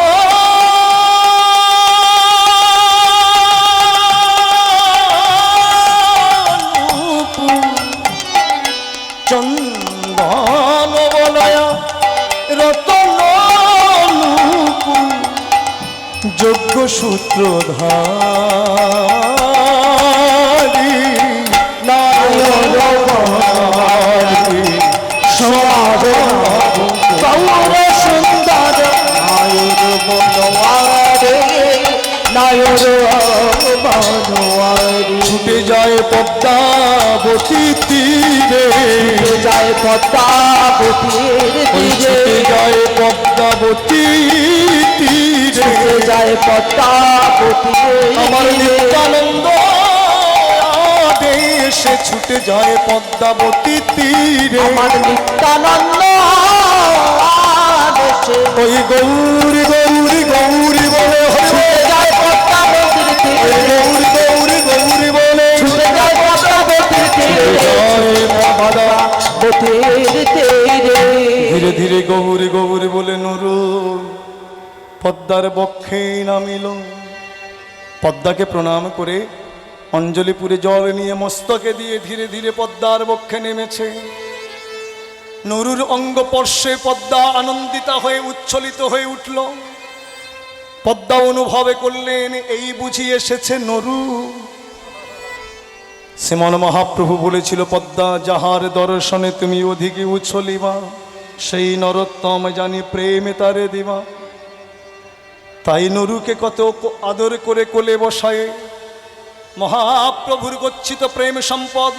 চন্দন বলয়া রতন যোগ্য সূত্রধারী, নায়র বনয়ারি, সমাজ গৌর সুন্দর নায়র বনয়ারি, নায়র বনয়ারি, ছুটে যায় পদ্মাবতী তীরে, ছুটে যায় পদ্মাবতীর তীরে, ছুটে যায় পদ্মাবতী তীরে, ছুটে যায় পদ্মাবতী, আমার নিত্যানন্দ দেশে ছুটে যায় পদ্মাবতী তীরে, আমার নিত্যানন্দ দেশে, ওই গৌরী গৌরী গৌরী বলে ছুটে যায় পদ্মাবতীর তীরে, গৌরী গৌরী গৌরী বলে ছুটে যায় পদ্মাবতীর ধীরে গৌরী গৌরী বলে নুরু পদ্মার বক্ষে নামিল। পদ্মাকে প্রণাম করে অঞ্জলিপুরে জল নিয়ে মস্তকে দিয়ে ধীরে ধীরে পদ্মার বক্ষে নেমেছে। নুরুর অঙ্গ স্পর্শে পদ্মা আনন্দিতা হয়ে উচ্ছ্বলিত হয়ে উঠল। পদ্মা অনুভবে করলেন এই বুঝি এসেছে নুরু। শ্রীমন মহাপ্রভু বলেছিল, পদ্মা যাহার দর্শনে তুমি অধিকে উচ্ছলিবা, সেই নরোত্তম জানি প্রেমে তারে দিবা। তাই নুরুকে কত আদর করে কোলে বসায় মহাপ্রভুর গচ্ছিত প্রেম সম্পদ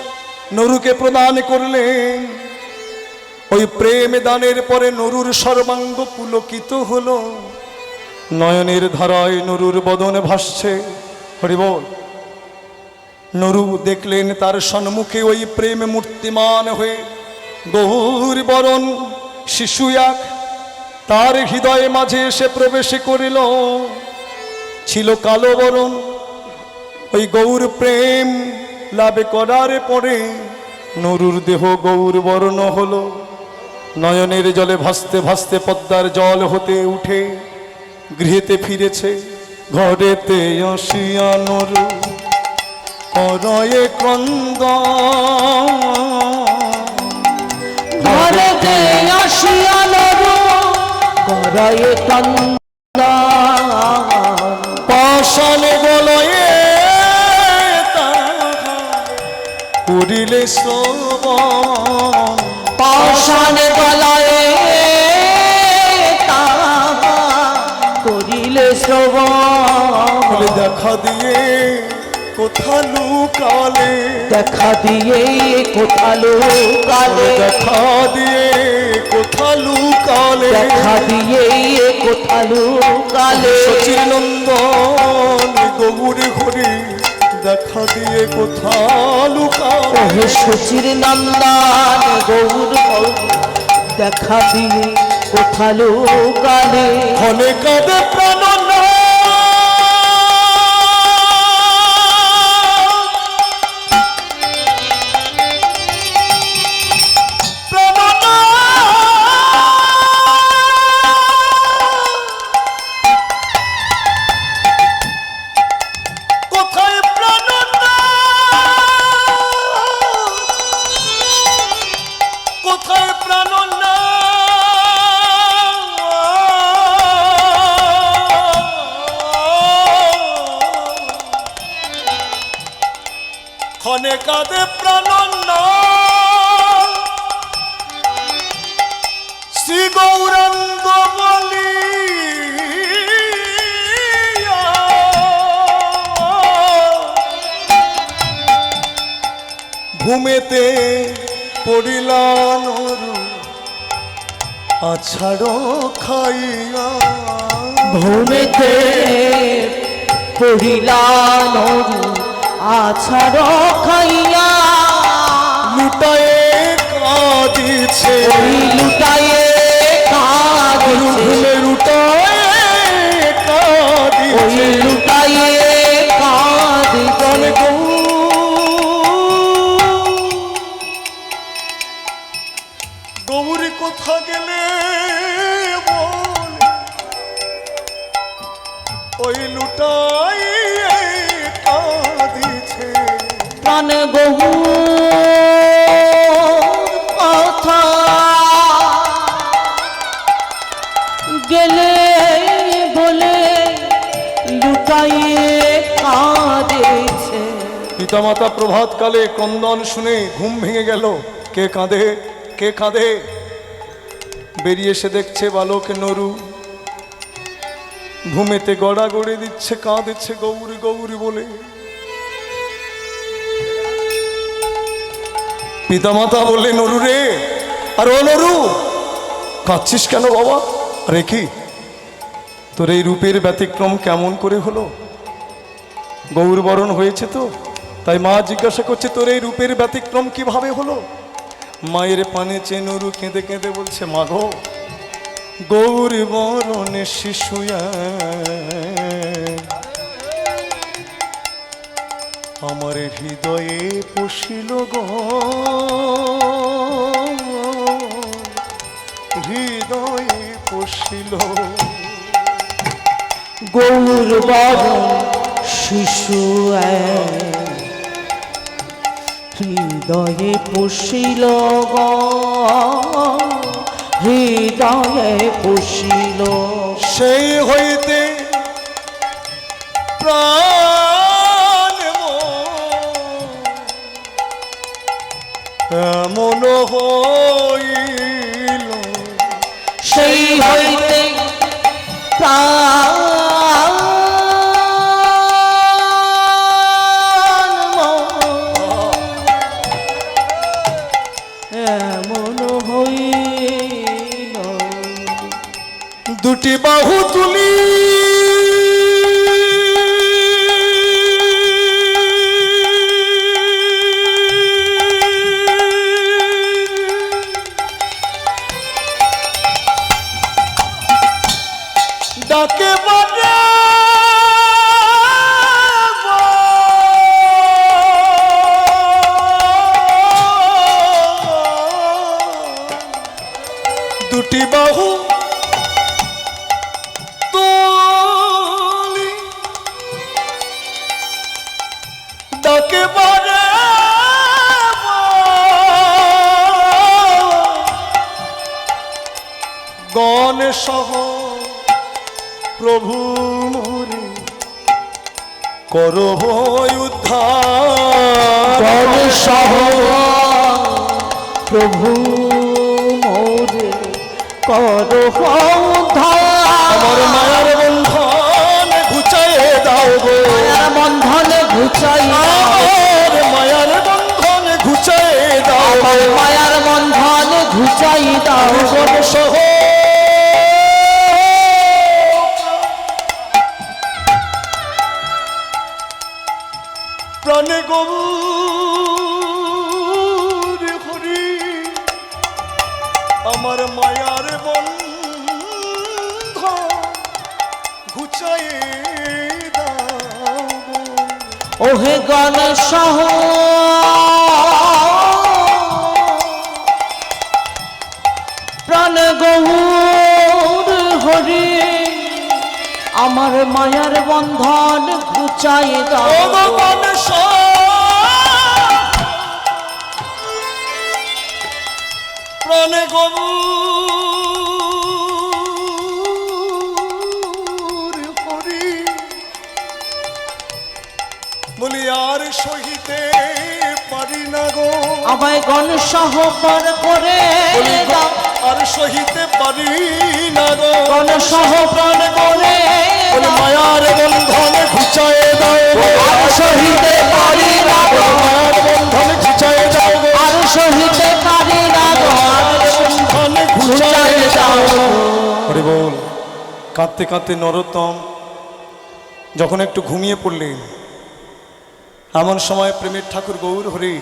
নুরুকে প্রদান করলেন। ওই প্রেম দানের পরে নুরুর সর্বাঙ্গ পুলকিত হলো। নয়নের ধারায় নুরুর বদন ভাসছে। হরি বল। নুরু দেখলেন তার সম্মুখে ওই প্রেম মূর্তিমান হয়ে গৌর বরণ শিশু এক তার হৃদয়ে মাঝে এসে প্রবেশ করিল। ছিল কালো বরণ। ওই গৌর প্রেম লাভ করার পরে নুরুর দেহ গৌর বর্ণ হলো। নয়নের জলে ভাসতে ভাসতে পদ্মার জল হতে উঠে গৃহেতে ফিরেছে। ঘরেতে আসিয়া নুরু করয়ে ক্রন্দন, ঘরেতে আসিয়া নুরু করয়ে ক্রন্দন। পাষাণে গলয়ে করিলে শ্রবণ, পাষাণে গলায় তাহা করিলে শ্রবণ। দেখা দিয়ে কোথা লুকালে, দেখা দিয়ে কোথা লুকালে, দেখা দিয়ে কোথা লুকালে, দেখা দিয়ে কোথা লুকালে। শচীর নন্দন গৌরী হরি দেখা দিয়ে কোথা লুকালে। ওহে শচীর নন্দন গৌর দেখা দিয়ে কোথা লুকালে। ফলে কাঁদে প্রাণ ক্ষণে কাঁদে প্রাণন্য শ্রী গৌরাঙ্গ বলি। ভূমেতে পড়িলা নুরু আছাড় খাইয়া। ভূমিতে পড়িলা নুরু আছাড় খাইয়া। লুটায়ে কাঁদিছে, ওই লুটায়ে কাঁদিছে, ভুলে লুটায়ে ওই কাঁদিছে। লুটায়ে কাঁদিছে। গৌরী কোথা গেলে বল, ওই লুটাই কাঁদিছে। প্রাণ গহু কথা গেলে বলে লুটাইয়ে কাঁদেছে। পিতামাতা প্রভাতকালে ক্রন্দন শুনে ঘুম ভেঙে গেল। কে কাঁদে, কে কাঁদে? বেরিয়ে এসে দেখছে বালক নুরু ভূমেতে গড়াগড়ি দিচ্ছে, কাঁদছে গৌরী গৌরী বলে। পিতামাতা বললে, নুরু রে, আর ও নুরু কাঁদছিস কেন বাবা? আরে কি তোর এই রূপের ব্যতিক্রম কেমন করে হলো? গৌরবরণ হয়েছে তো, তাই মা জিজ্ঞাসা করছে তোর এই রূপের ব্যতিক্রম কিভাবে হলো? মায়ের পানে চেয়ে নুরু কেঁদে কেঁদে বলছে, মা গো, গৌরবরণে শিশু আমার হৃদয়ে পশিল গো। হৃদয়ে পশিল। গৌর বরণ শিশু হৃদয়ে পশিল গো, হৃদয়ে পশিল। সেই হইতে প্রাণ এমন হইল, সেই হইতে প্রাণ এমন হইল। দুটি বাহু তুলি ডাকে বাজে দুটি বাহু তুলি ডাকে বাজে গণ সহ প্রভু মোরে করো উদ্ধার। গণ সহ প্রভু মোরে করো উদ্ধার। আমার মায়ার বন্ধন ঘুচাইয়ে দাও গো, মায়ার বন্ধনে ঘুচাই আমার মায়ার বন্ধন ঘুচাইয়ে দাও গো। মায়ার বন্ধনে ঘুচাই দাও গণ সহ প্রাণে গৌর হরি আমার মায়ার বন্ধ ঘুচাইয়ে দাও গো। ওহে গণ সহ প্রাণ গৌর হরি আমার মায়ার বন্ধন ঘুচাই দাও। ও গো গণ সহ প্রাণে গৌর হরি বলি আর সহিতে পারি না গো, আমায় গণ সহ পর করে দাও। আর সহিতে পারি না গো, গণ সহ প্রাণ করে বলি মায়ার বন্ধনে ঘুচায়ে দাও গো। আর সহিতে পারি না গো, মায়ার বন্ধনে ঘুচায়ে দাও গো, আর সহিতে পারি না গো, বন্ধনে ঘুচায়ে দাও গো। হরি বল। কাঁদতে কাঁদতে নরোত্তম যখন একটু ঘুমিয়ে পড়লেন, এমন সময় প্রেমের ঠাকুর গৌর হরি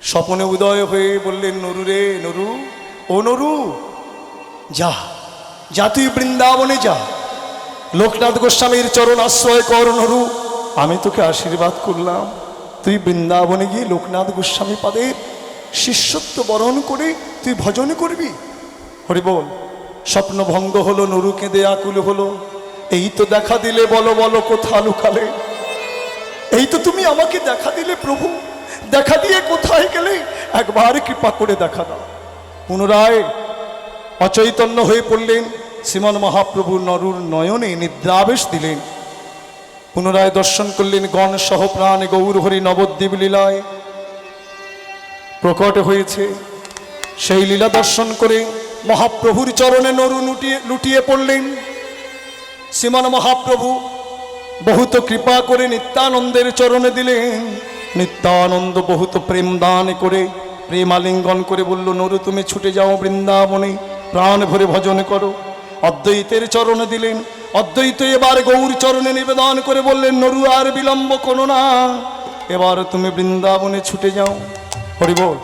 স্বপনে উদয় হয়ে বললেন, নরু রে নরু, ও নরু, যা যা তুই বৃন্দাবনে যা, লোকনাথ গোস্বামীর চরণ আশ্রয় কর নরু। আমি তোকে আশীর্বাদ করলাম, তুই বৃন্দাবনে গিয়ে লোকনাথ গোস্বামী পাদের শিষ্যত্ব বরণ করে তুই ভজন করবি। হরি বল। স্বপ্ন ভঙ্গ হলো, নরু কেঁদে আকুল হলো। এই তো দেখা দিলে, বলো বলো কোথা লুকালে, এই তো তুমি আমাকে দেখা দিলে প্রভু, দেখা দিয়ে কোথায় গেলে, একবার কৃপা করে দেখা দাও। পুনরায় অচৈতন্য হয়ে পড়লেন। শ্রীমান মহাপ্রভু নরুর নয়নে নিদ্রাবেশ দিলেন। পুনরায় দর্শন করলেন। গণ সহ প্রাণ গৌর হরি নবদ্বীপ লীলায় প্রকট হয়েছে। সেই লীলা দর্শন করে মহাপ্রভুর চরণে নরু লুটিয়ে পড়লেন। শ্রীমান মহাপ্রভু বহুত কৃপা করে নিত্যানন্দের চরণে দিলেন। নিত্যানন্দ বহুত প্রেম দান করে প্রেমালিঙ্গন করে বলল, নরু তুমি ছুটে যাও বৃন্দাবনে, প্রাণ ভরে ভজন করো। অদ্বৈতের চরণে দিলেন। অদ্বৈত এবার গৌর চরণে নিবেদন করে বললেন, নরু আর বিলম্ব করো না, এবার তুমি বৃন্দাবনে ছুটে যাও। হরি বল।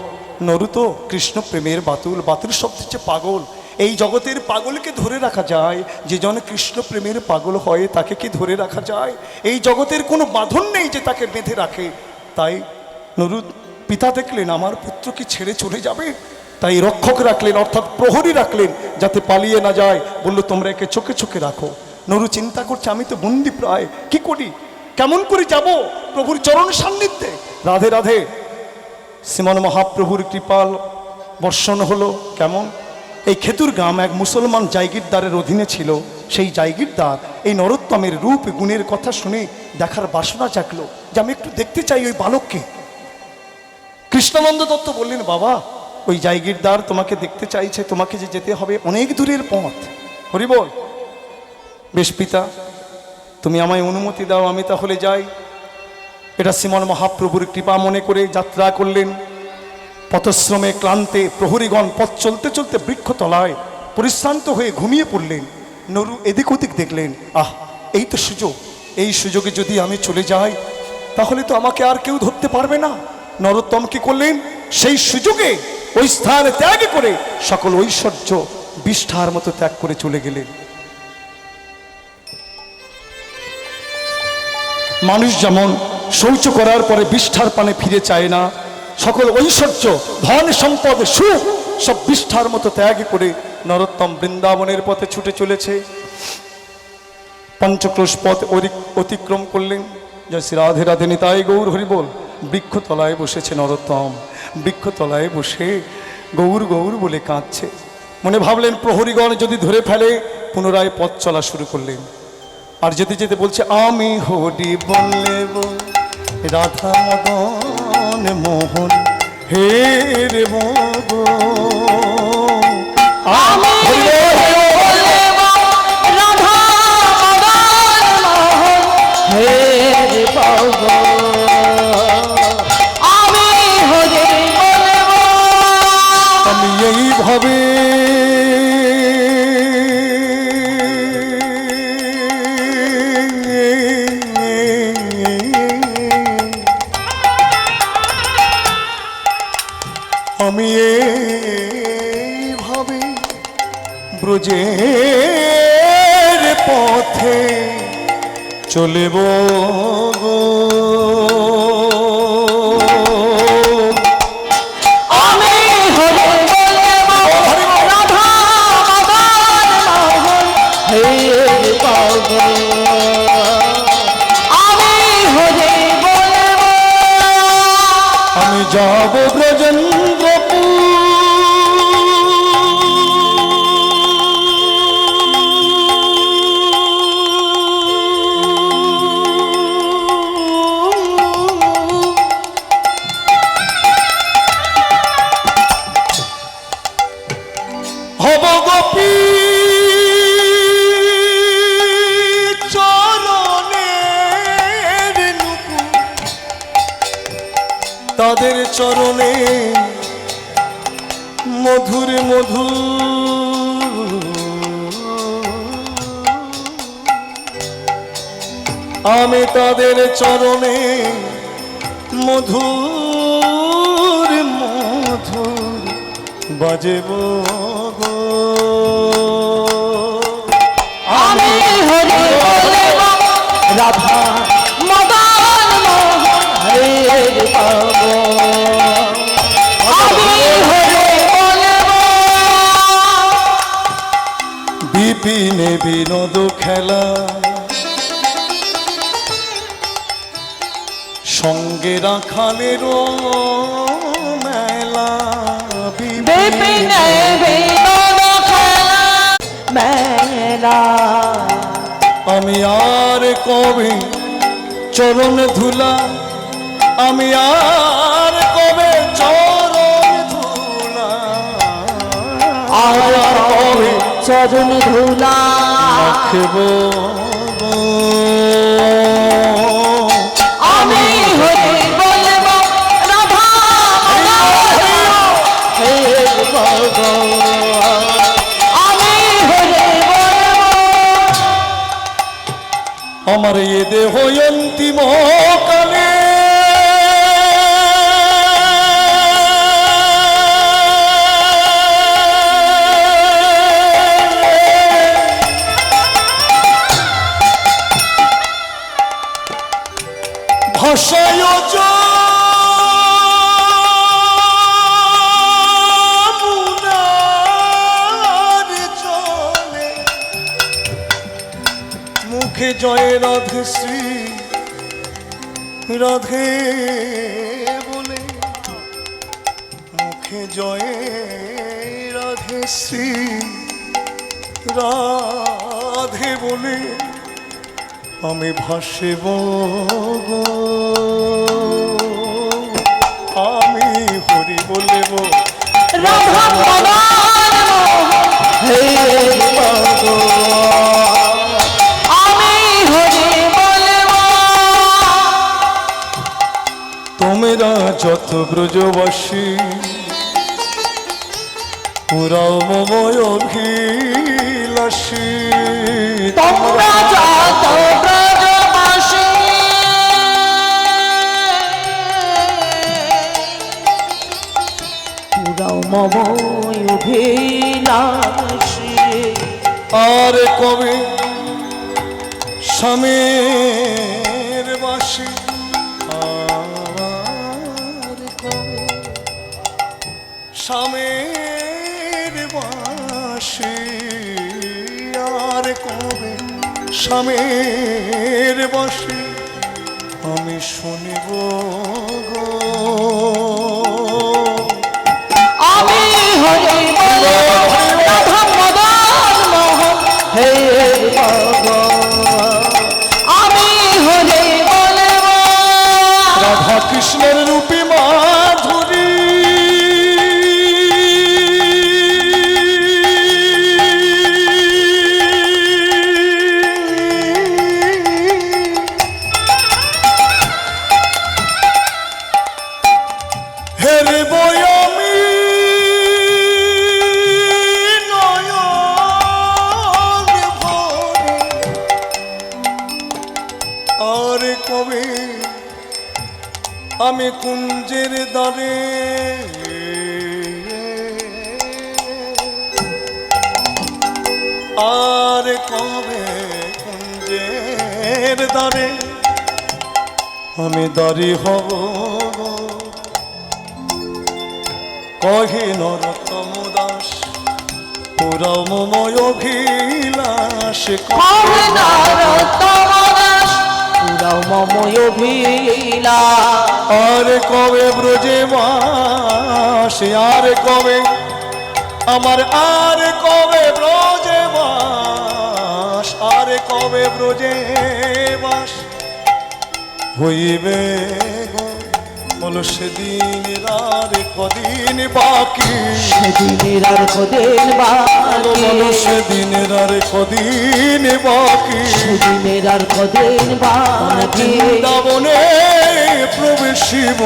নরু তো কৃষ্ণ প্রেমের বাতুল, বাতুল শব্দ হচ্ছে পাগল। এই জগতের পাগলকে ধরে রাখা যায়, যে জন কৃষ্ণ প্রেমের পাগল হয় তাকে কি ধরে রাখা যায়? এই জগতের কোনো বাঁধন নেই যে তাকে বেঁধে রাখে। তাই নরু পিতা দেখলেন আমার পুত্র কি ছেড়ে চলে যাবে, তাই রক্ষক রাখলেন, অর্থাৎ প্রহরী রাখলেন, যাতে পালিয়ে না যায়। বললো তোমরা একে চোখে চোখে রাখো। নরু চিন্তা করছে, আমি তো বন্দি প্রায়, কি করি, কেমন করে যাব প্রভুর চরণ সান্নিধ্যে। রাধে রাধে। শ্রীমান মহাপ্রভুর কৃপাল বর্ষণ হলো। কেমন? এই খেতুর গ্রাম এক মুসলমান জায়গিরদারের অধীনে ছিল। সেই জায়গিরদার এই নরোত্তমের রূপ গুণের কথা শুনে দেখার বাসনা জাগলো, যে আমি একটু দেখতে চাই ওই বালককে। কৃষ্ণানন্দ দত্ত বললেন, বাবা ওই জায়গিরদার তোমাকে দেখতে চাইছে, তোমাকে যে যেতে হবে অনেক দূরের পথ। হরি বল। বেশ পিতা, তুমি আমায় অনুমতি দাও, আমি তাহলে যাই। এটা শ্রীমান মহাপ্রভুর কৃপা মনে করে যাত্রা করলেন। পথশ্রমে ক্লান্তে প্রহরীগণ পথ চলতে চলতে বৃক্ষতলায় পরিশ্রান্ত হয়ে ঘুমিয়ে পড়লেন। নরু এদিক ওদিক দেখলেন, আহ এই তো সুযোগ, এই সুযোগে যদি আমি চলে যাই তাহলে তো আমাকে আর কেউ ধরতে পারবে না। নরোত্তম কি করলেন? সেই সুযোগে ওই স্থান ত্যাগ করে সকল ঐশ্বর্য বিষ্ঠার মতো ত্যাগ করে চলে গেলেন। মানুষ যেমন শৌচ করার পরে বিষ্ঠার পানে ফিরে চায় না, সকল ঐশ্বর্য ধন সম্পদ সুখ সব বিষ্ঠার মতো ত্যাগ করে নরোত্তম বৃন্দাবনের পথে ছুটে চলেছে। পঞ্চক্রোশ পথ অতিক্রম করলেন। জয় শ্রী রাধে রাধে নিতাই গৌর হরি বল। বৃক্ষতলায় বসেছে নরোত্তম। বৃক্ষতলায় বসে গৌর গৌর বলে কাঁদছে। মনে ভাবলেন প্রহরীগণ যদি ধরে ফেলে, পুনরায় পথ চলা শুরু করলেন। আর যেতে যেতে বলছে, আমি হরি বললে রাধা মদন মোহন হে রে আমি এইভাবে আমি এইভাবে ব্রজের পথে চলিব গো। আমি হরি বলব রাধা মদন মোহন হে পাব। আমি হরি বলব, আমি যাব ব্রজেন্দ্রপুর, হব গোপী চরণের নুপুর, তাদের চরণে মধুর মধুর আমি তাদের চরণে মধুর মধুর বাজেব গো। আমি হরি বলব রাধা মদন মোহন হে পাব। আমি হরি বলব, বিপিনে বিনোদ খেলা, সঙ্গে রাখালের মেলা। বিপিনে বিনোদ খেলা মেলা। আমি আর কবে চরণ ধুলা, আমি আর কবে চরণ ধুলা, আর কবে চরণ ধুলা রাখব গো। আমি হরি বলব রাধা হে পাব। আমি হরি বলব, আমার এ দেহ অন্তিম কালে ভাষায় মুখে জয় রাধে শ্রী রাধে বলে, মুখে জয় রাধে শ্রী রাধে বলে আমি ভাসিব গো। আমি হরি বলব রাধা মদন মোহন হে ভগবান, আমি হরি বলব। তোমরা যত ব্রজবাসী পুরাও মময় অভিলাষী, তোমরা যত ব্রজবাসী পুরাও মম অভিলাষী। আর কবে স্বামীর বাসী, আর কবে স্বামীর বাসী, আর কবে স্বামীর বাসী আমি শুনিব গো। আমি হরি বলব রাধা মদন মোহন হে ভগবান, আমি হরি বলব। রাধা কৃষ্ণের রূপী মাধুরী, হেরে বই আমি নয়ন ভরে, আর কবে আমি কুঞ্জের দ্বারে, আর কবে কুঞ্জের দ্বারে আমি দাঁড়ি হব গো। কহে নরোত্তম দাস পুরাও মময় অভিলাষ, কহে নরোত্তম দাস পুরাও মম অভিলাষ। আর কবে ব্রজে বাস, আর কবে আমার, আর কবে ব্রজে বাস, আর কবে ব্রজে বাস হইবে গো। বলো সেদিন আর কদিন বাকি, সেদিনের আর কদিন বাকি, বলো সেদিনের আর কদিন বাকি, সেদিনের আর কদিন বাকি। বৃন্দাবনে প্রবেশিব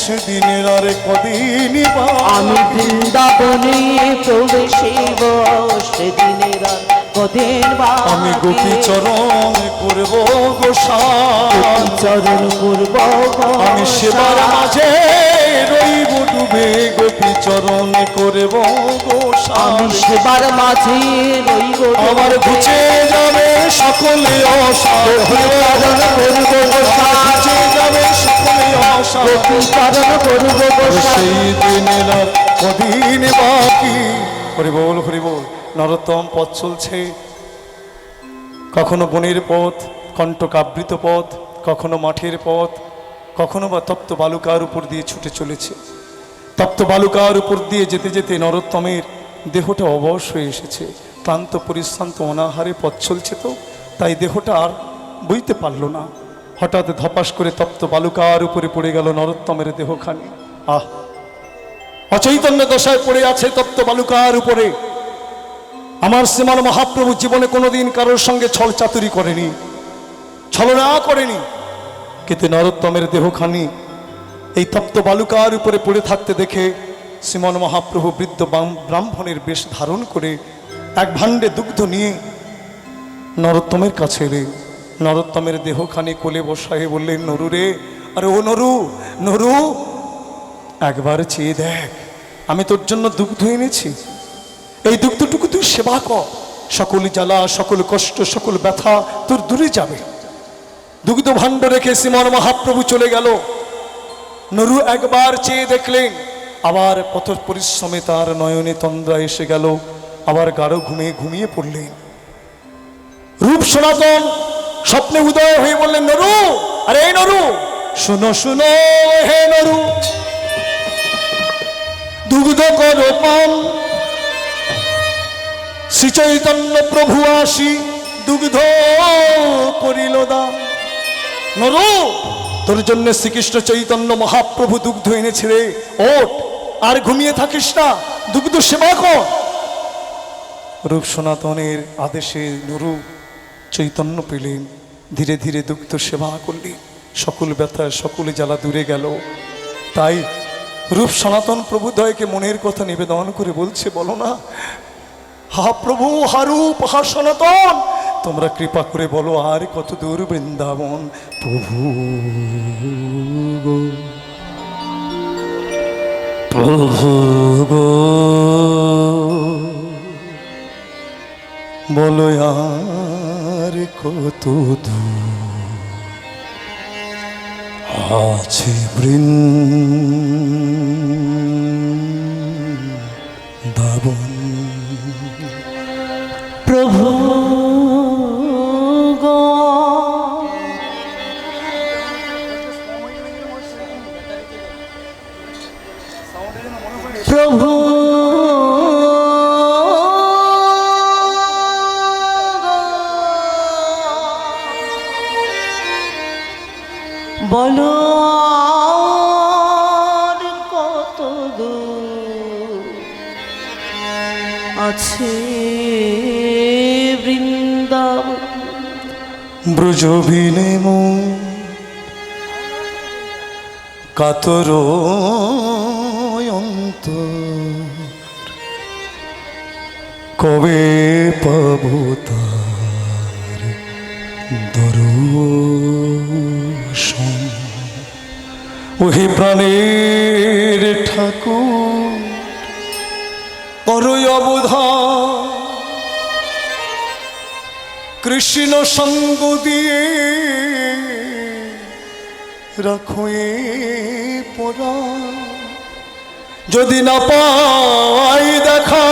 সেদিনের আর কদিন আমি বৃন্দাবনে প্রবেশিব সেদিনের আর কদিন বাকি। আমি গোপী চরণ করব গোসাই, চরণ করব আমি সেবার মাঝে রইব ডুবে, গোপী চরণ করব গোসাই। আমি সেবার মাঝে রইব আমার ঘুচে যাবে সকলে অসার, চরণ করব ঘুচে যাবে সকলে অসার, চরণ করব সেই দিনের আর কদিন বাকি। হরি বল হরি বল। নরোত্তম পথ চলছে, কখনো বনের পথ, কণ্টকাবৃত পথ, কখনো মাঠের পথ, কখনো বা তপ্ত বালুকার উপর দিয়ে ছুটে চলেছে। তপ্ত বালুকার উপর দিয়ে যেতে যেতে নরোত্তমের দেহটা অবশ হয়ে এসেছে, ক্লান্ত পরিশ্রান্ত অনাহারে পথ চলছে, তো তাই দেহটা আর বইতে পারল না। হঠাৎ ধপাস করে তপ্ত বালুকার উপরে পড়ে গেল নরোত্তমের দেহখানি। আহ, অচৈতন্য দশায় পড়ে আছে তপ্ত বালুকার উপরে। আমার শ্রীমান মহাপ্রভু জীবনে কোনোদিন কারোর সঙ্গে ছল চাতুরি করেনি, ছলনা করেনি, কিন্তু নরোত্তমের দেহখানি এই তপ্ত বালুকার উপরে পড়ে থাকতে দেখে শ্রীমান মহাপ্রভু বৃদ্ধ ব্রাহ্মণের বেশ ধারণ করে এক ভাণ্ডে দুগ্ধ নিয়ে নরোত্তমের কাছে এলেন। নরোত্তমের দেহখানি কোলে বসায় বললেন, নরু রে, আরে ও নরু, নরু একবার চেয়ে দেখ, আমি তোর জন্য দুগ্ধ এনেছি, এই দুগ্ধটুকু তুই সেবা কর, সকল জ্বালা, সকল কষ্ট, সকল ব্যথা তোর দূরে যাবে। দুগ্ধ ভাণ্ড রেখে শ্রীমান মহাপ্রভু চলে গেল। নরু একবার চেয়ে দেখলেন, আবার পথর পরিশ্রমে তার নয়নে তন্দ্রা এসে গেল, আবার গাঢ় ঘুমিয়ে ঘুমিয়ে পড়লেন। রূপ সনাতন স্বপ্নে উদয় হয়ে বললেন, নরু, আরে এই নরু, শুনো শুনো হে নরু, দুগ্ধ করো পান, শ্রী চৈতন্য প্রভু আসি দুগ্ধ করিল দান। নরু, তোর জন্য শ্রীকৃষ্ণ চৈতন্য মহাপ্রভু দুগ্ধ এনেছে রে, ওঠ, আর ঘুমিয়ে থাকিস না, দুগ্ধ সেবা কর। রূপ সনাতনের আদেশে নরু চৈতন্য পেলেন, ধীরে ধীরে দুগ্ধ সেবা করলেন, সকল ব্যথা সকল জ্বালা দূরে গেল। তাই রূপ সনাতন প্রভুদয়কে মনের কথা নিবেদন করে বলছে, বলো না, হা প্রভু, হা রূপ, হা সনাতন, তোমরা কৃপা করে বলো আর কত দূর বৃন্দাবন। প্রভু গো, প্রভু গো, বলো আর কত দূর আছে বৃন্দাবন। প্রভু গো, প্রভু বলো আর কত দূর আছে বৃন্দাবন। ব্রজবিনে মন কাতর অন্তর, কবে পাবো তার দর্শন। ওহে প্রাণের ঠাকুর, করই অবধান, কৃষ্ণ সঙ্গ দিয়ে রাখো এ পরা, যদি না পাই দেখা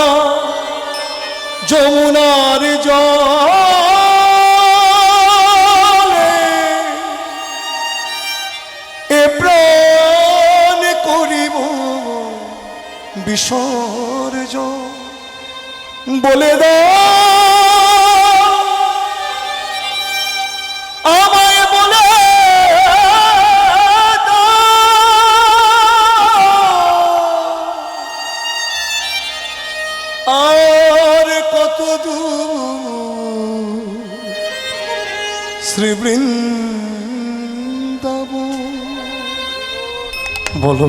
যমুনার জলে, এ প্রাণ করিব বিসর্জন। বলে দাও আমায়, বলে আর কত দূর শ্রী বৃন্দাবন। বলো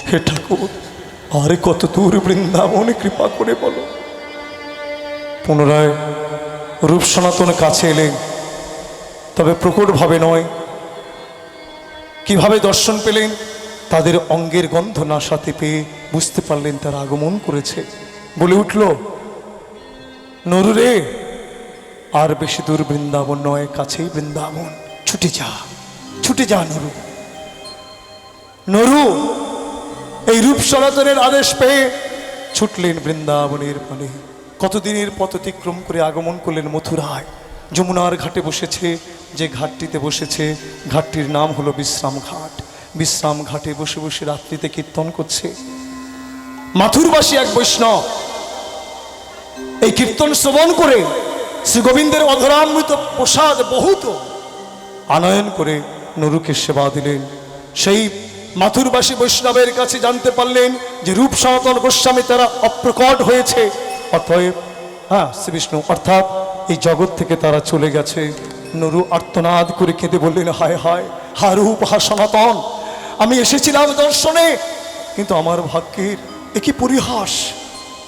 হে ঠাকুর, আর কত দূর বৃন্দাবন, কৃপা করে বলো। পুনরায় রূপ সনাতন কাছে এলেন, তবে প্রকটভাবে নয়। কিভাবে দর্শন পেলেন? তাদের অঙ্গের গন্ধ নাসাতে পেয়ে বুঝতে পারলেন তার আগমন করেছে। বলে উঠল, নরু রে, আর বেশি দূর বৃন্দাবন নয়, কাছেই বৃন্দাবন, ছুটে যা, ছুটে যা নরু। নরু এই রূপ সনাতনের আদেশ পেয়ে ছুটলেন বৃন্দাবনের পানে। কতদিনের পথ অতিক্রম করে আগমন করলেন মথুরায়। যমুনার ঘাটে বসেছে, যে ঘাটটিতে বসেছে ঘাটটির নাম হলো বিশ্রাম ঘাট। বিশ্রাম ঘাটে বসে বসে রাত্রিতে কীর্তন করছে মাথুরবাসী এক বৈষ্ণব। এই কীর্তন শ্রবণ করে শ্রী গোবিন্দের অধরামৃত প্রসাদ বহুত আনয়ন করে নরুকে সেবা দিলেন। সেই মাথুরবাসী বৈষ্ণবের কাছে জানতে পারলেন যে রূপ সনাতন গোস্বামী তারা অপ্রকট হয়েছে, অতএব শ্রী বিষ্ণু অর্থাৎ এই জগৎ থেকে তারা চলে গেছে। নরু আর্তনাদ করে কেঁদে বললেন, হায় হায়, হা রূপ, হা সনাতন, আমি এসেছিলাম দর্শনে, কিন্তু আমার ভাগ্যের একই পরিহাস,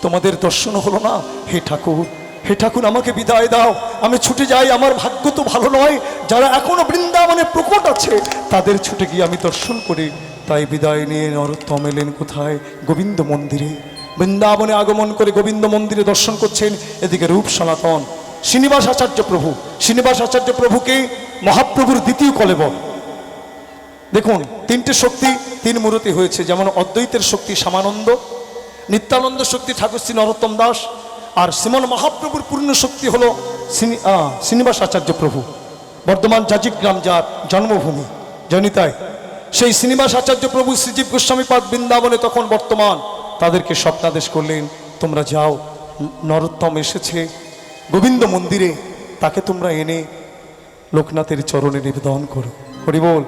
তোমাদের দর্শন হলো না। হে ঠাকুর, হে ঠাকুর, আমাকে বিদায় দাও, আমি ছুটে যাই, আমার ভাগ্য তো ভালো নয়। যারা এখনো বৃন্দাবনে প্রকট আছে তাদের ছুটে গিয়ে আমি দর্শন করি। তাই বিদায় নিয়ে নরোত্তম এলেন কোথায়? গোবিন্দ মন্দিরে। বৃন্দাবনে আগমন করে গোবিন্দ মন্দিরে দর্শন করছেন। এদিকে রূপ সনাতন শ্রীনিবাস আচার্য প্রভু, শ্রীনিবাস আচার্য প্রভুকে মহাপ্রভুর দ্বিতীয় কলেবর। দেখুন, তিনটে শক্তি তিন মূর্তি হয়েছে, যেমন অদ্বৈতের শক্তি শ্যামানন্দ, নিত্যানন্দ শক্তি ঠাকুর শ্রী নরোত্তম দাস, আর শ্রীমন মহাপ্রভুর পূর্ণ শক্তি হলো শ্রীনিবাস আচার্য প্রভু। বর্ধমান জাজিগ্রাম যার জন্মভূমি, জনিতায় সেই শ্রীনিবাস আচার্য প্রভু শ্রীজীব গোস্বামী পাদ বৃন্দাবনে তখন বর্তমান তাদেরকে স্বপ্নাদেশ করলেন, তোমরা যাও, নরোত্তম এসেছে গোবিন্দ মন্দিরে, তাকে তোমরা এনে লোকনাথের চরণে নিবেদন করো। হরি বল।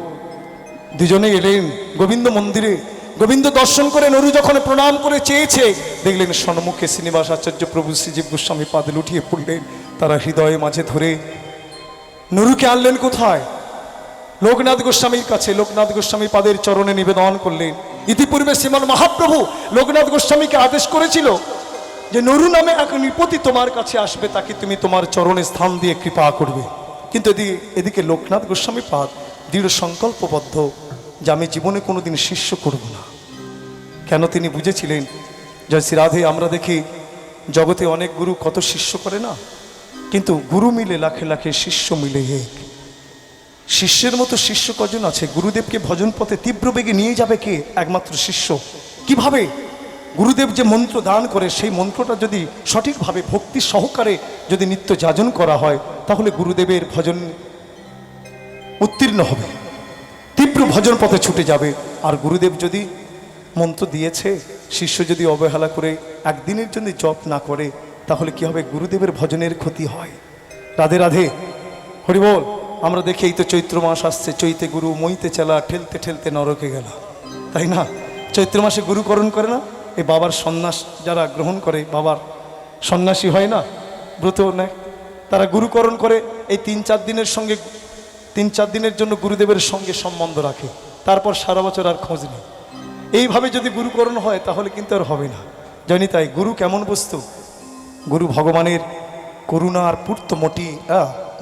দুজনে এলেন গোবিন্দ মন্দিরে। গোবিন্দ দর্শন করে নরু যখন প্রণাম করে চেয়েছে, দেখলেন সম্মুখে শ্রীনিবাস আচার্য প্রভু শ্রীজীব গোস্বামী পাদ লুটিয়ে পড়লেন। তারা হৃদয়ে মাঝে ধরে নরুকে আনলেন কোথায়? লোকনাথ গোস্বামীর কাছে। লোকনাথ গোস্বামী পাদের চরণে নিবেদন করলেন। ইতিপূর্বে শ্রীমান মহাপ্রভু লোকনাথ গোস্বামীকে আদেশ করেছিল যে নরু নামে এক নৃপতি তোমার কাছে আসবে, তাকে তুমি তোমার চরণে স্থান দিয়ে কৃপা করবে। কিন্তু এদিকে লোকনাথ গোস্বামী পাদ দৃঢ় সংকল্পবদ্ধ যে আমি জীবনে কোনোদিন শিষ্য করব না। কেন? তিনি বুঝেছিলেন, জয় শ্রী রাধে, আমরা দেখি জগতে অনেক গুরু কত শিষ্য করে না, কিন্তু গুরু মিলে লাখে লাখে, শিষ্য মিলে এক। শিষ্যের মতো শিষ্য কজন আছে? গুরুদেবকে ভজন পথে তীব্র বেগে নিয়ে যাবে কে? একমাত্র শিষ্য। কিভাবে? গুরুদেব যে মন্ত্র দান করে, সেই মন্ত্রটা যদি সঠিকভাবে ভক্তি সহকারে যদি নিত্য যাজন করা হয়, তাহলে গুরুদেবের ভজন উত্তীর্ণ হবে, তীব্র ভজন পথে ছুটে যাবে। আর গুরুদেব যদি মন্ত্র দিয়েছে, শিষ্য যদি অবহেলা করে একদিনের জন্য জপ না করে, তাহলে কি হবে? গুরুদেবের ভজনের ক্ষতি হয়। রাধে রাধে, হরি বল। আমরা দেখি এই তো চৈত্র মাস আসছে, চৈতে গুরু মইতে চেলা, ঠেলতে ঠেলতে নরকে গেল, তাই না? চৈত্র মাসে গুরুকরণ করে না? এই বাবার সন্ন্যাস যারা গ্রহণ করে, বাবার সন্ন্যাসী হয় না, ব্রত নেয়, তারা গুরুকরণ করে। এই 3-4 দিনের সঙ্গে 3-4 দিনের জন্য গুরুদেবের সঙ্গে সম্বন্ধ রাখে, তারপর সারা বছর আর খোঁজ নেই। এইভাবে যদি গুরুকরণ হয় তাহলে কিন্তু আর হবে না। জানি তাই গুরু কেমন বস্তু? গুরু ভগবানের করুণার পূর্ত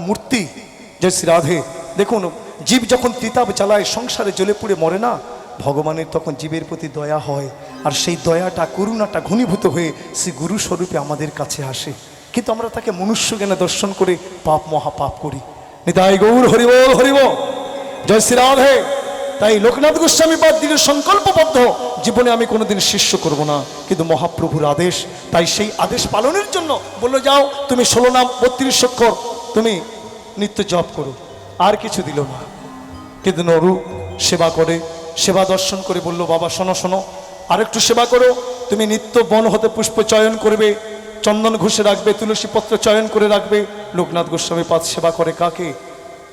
মূর্তি। জয় শ্রী রাধে। দেখুন, জীব যখন তিতাব জ্বালায়, সংসারে জ্বলে পুড়ে মরে না, ভগবানের তখন জীবের প্রতি দয়া হয়, আর সেই দয়াটা, করুণাটা ঘনীভূত হয়ে শ্রী গুরু স্বরূপে আমাদের কাছে আসে। কিন্তু আমরা তাকে মনুষ্য জ্ঞানে দর্শন করে পাপ মহাপাপ করি। নিতাই গৌর হরিবল হরিবল। জয় শ্রী রাধে। তাই লোকনাথ গোস্বামী পাদ দৃঢ় সংকল্পবদ্ধ, জীবনে আমি কোনোদিন শিষ্য করব না, কিন্তু মহাপ্রভুর আদেশ, তাই সেই আদেশ পালনের জন্য বললো, যাও তুমি 16 নাম 32 অক্ষর তুমি নিত্য জপ করো। আর কিছু দিল না। কিন্তু নরু সেবা করে, সেবা দর্শন করে বলল, বাবা শোনো শোনো, আরেকটু সেবা করো। তুমি নিত্য বন হতে পুষ্প চয়ন করবে, চন্দন ঘষে রাখবে, তুলসী পত্র চয়ন করে রাখবে। লোকনাথ গোস্বামী পাদ সেবা করে কাকে?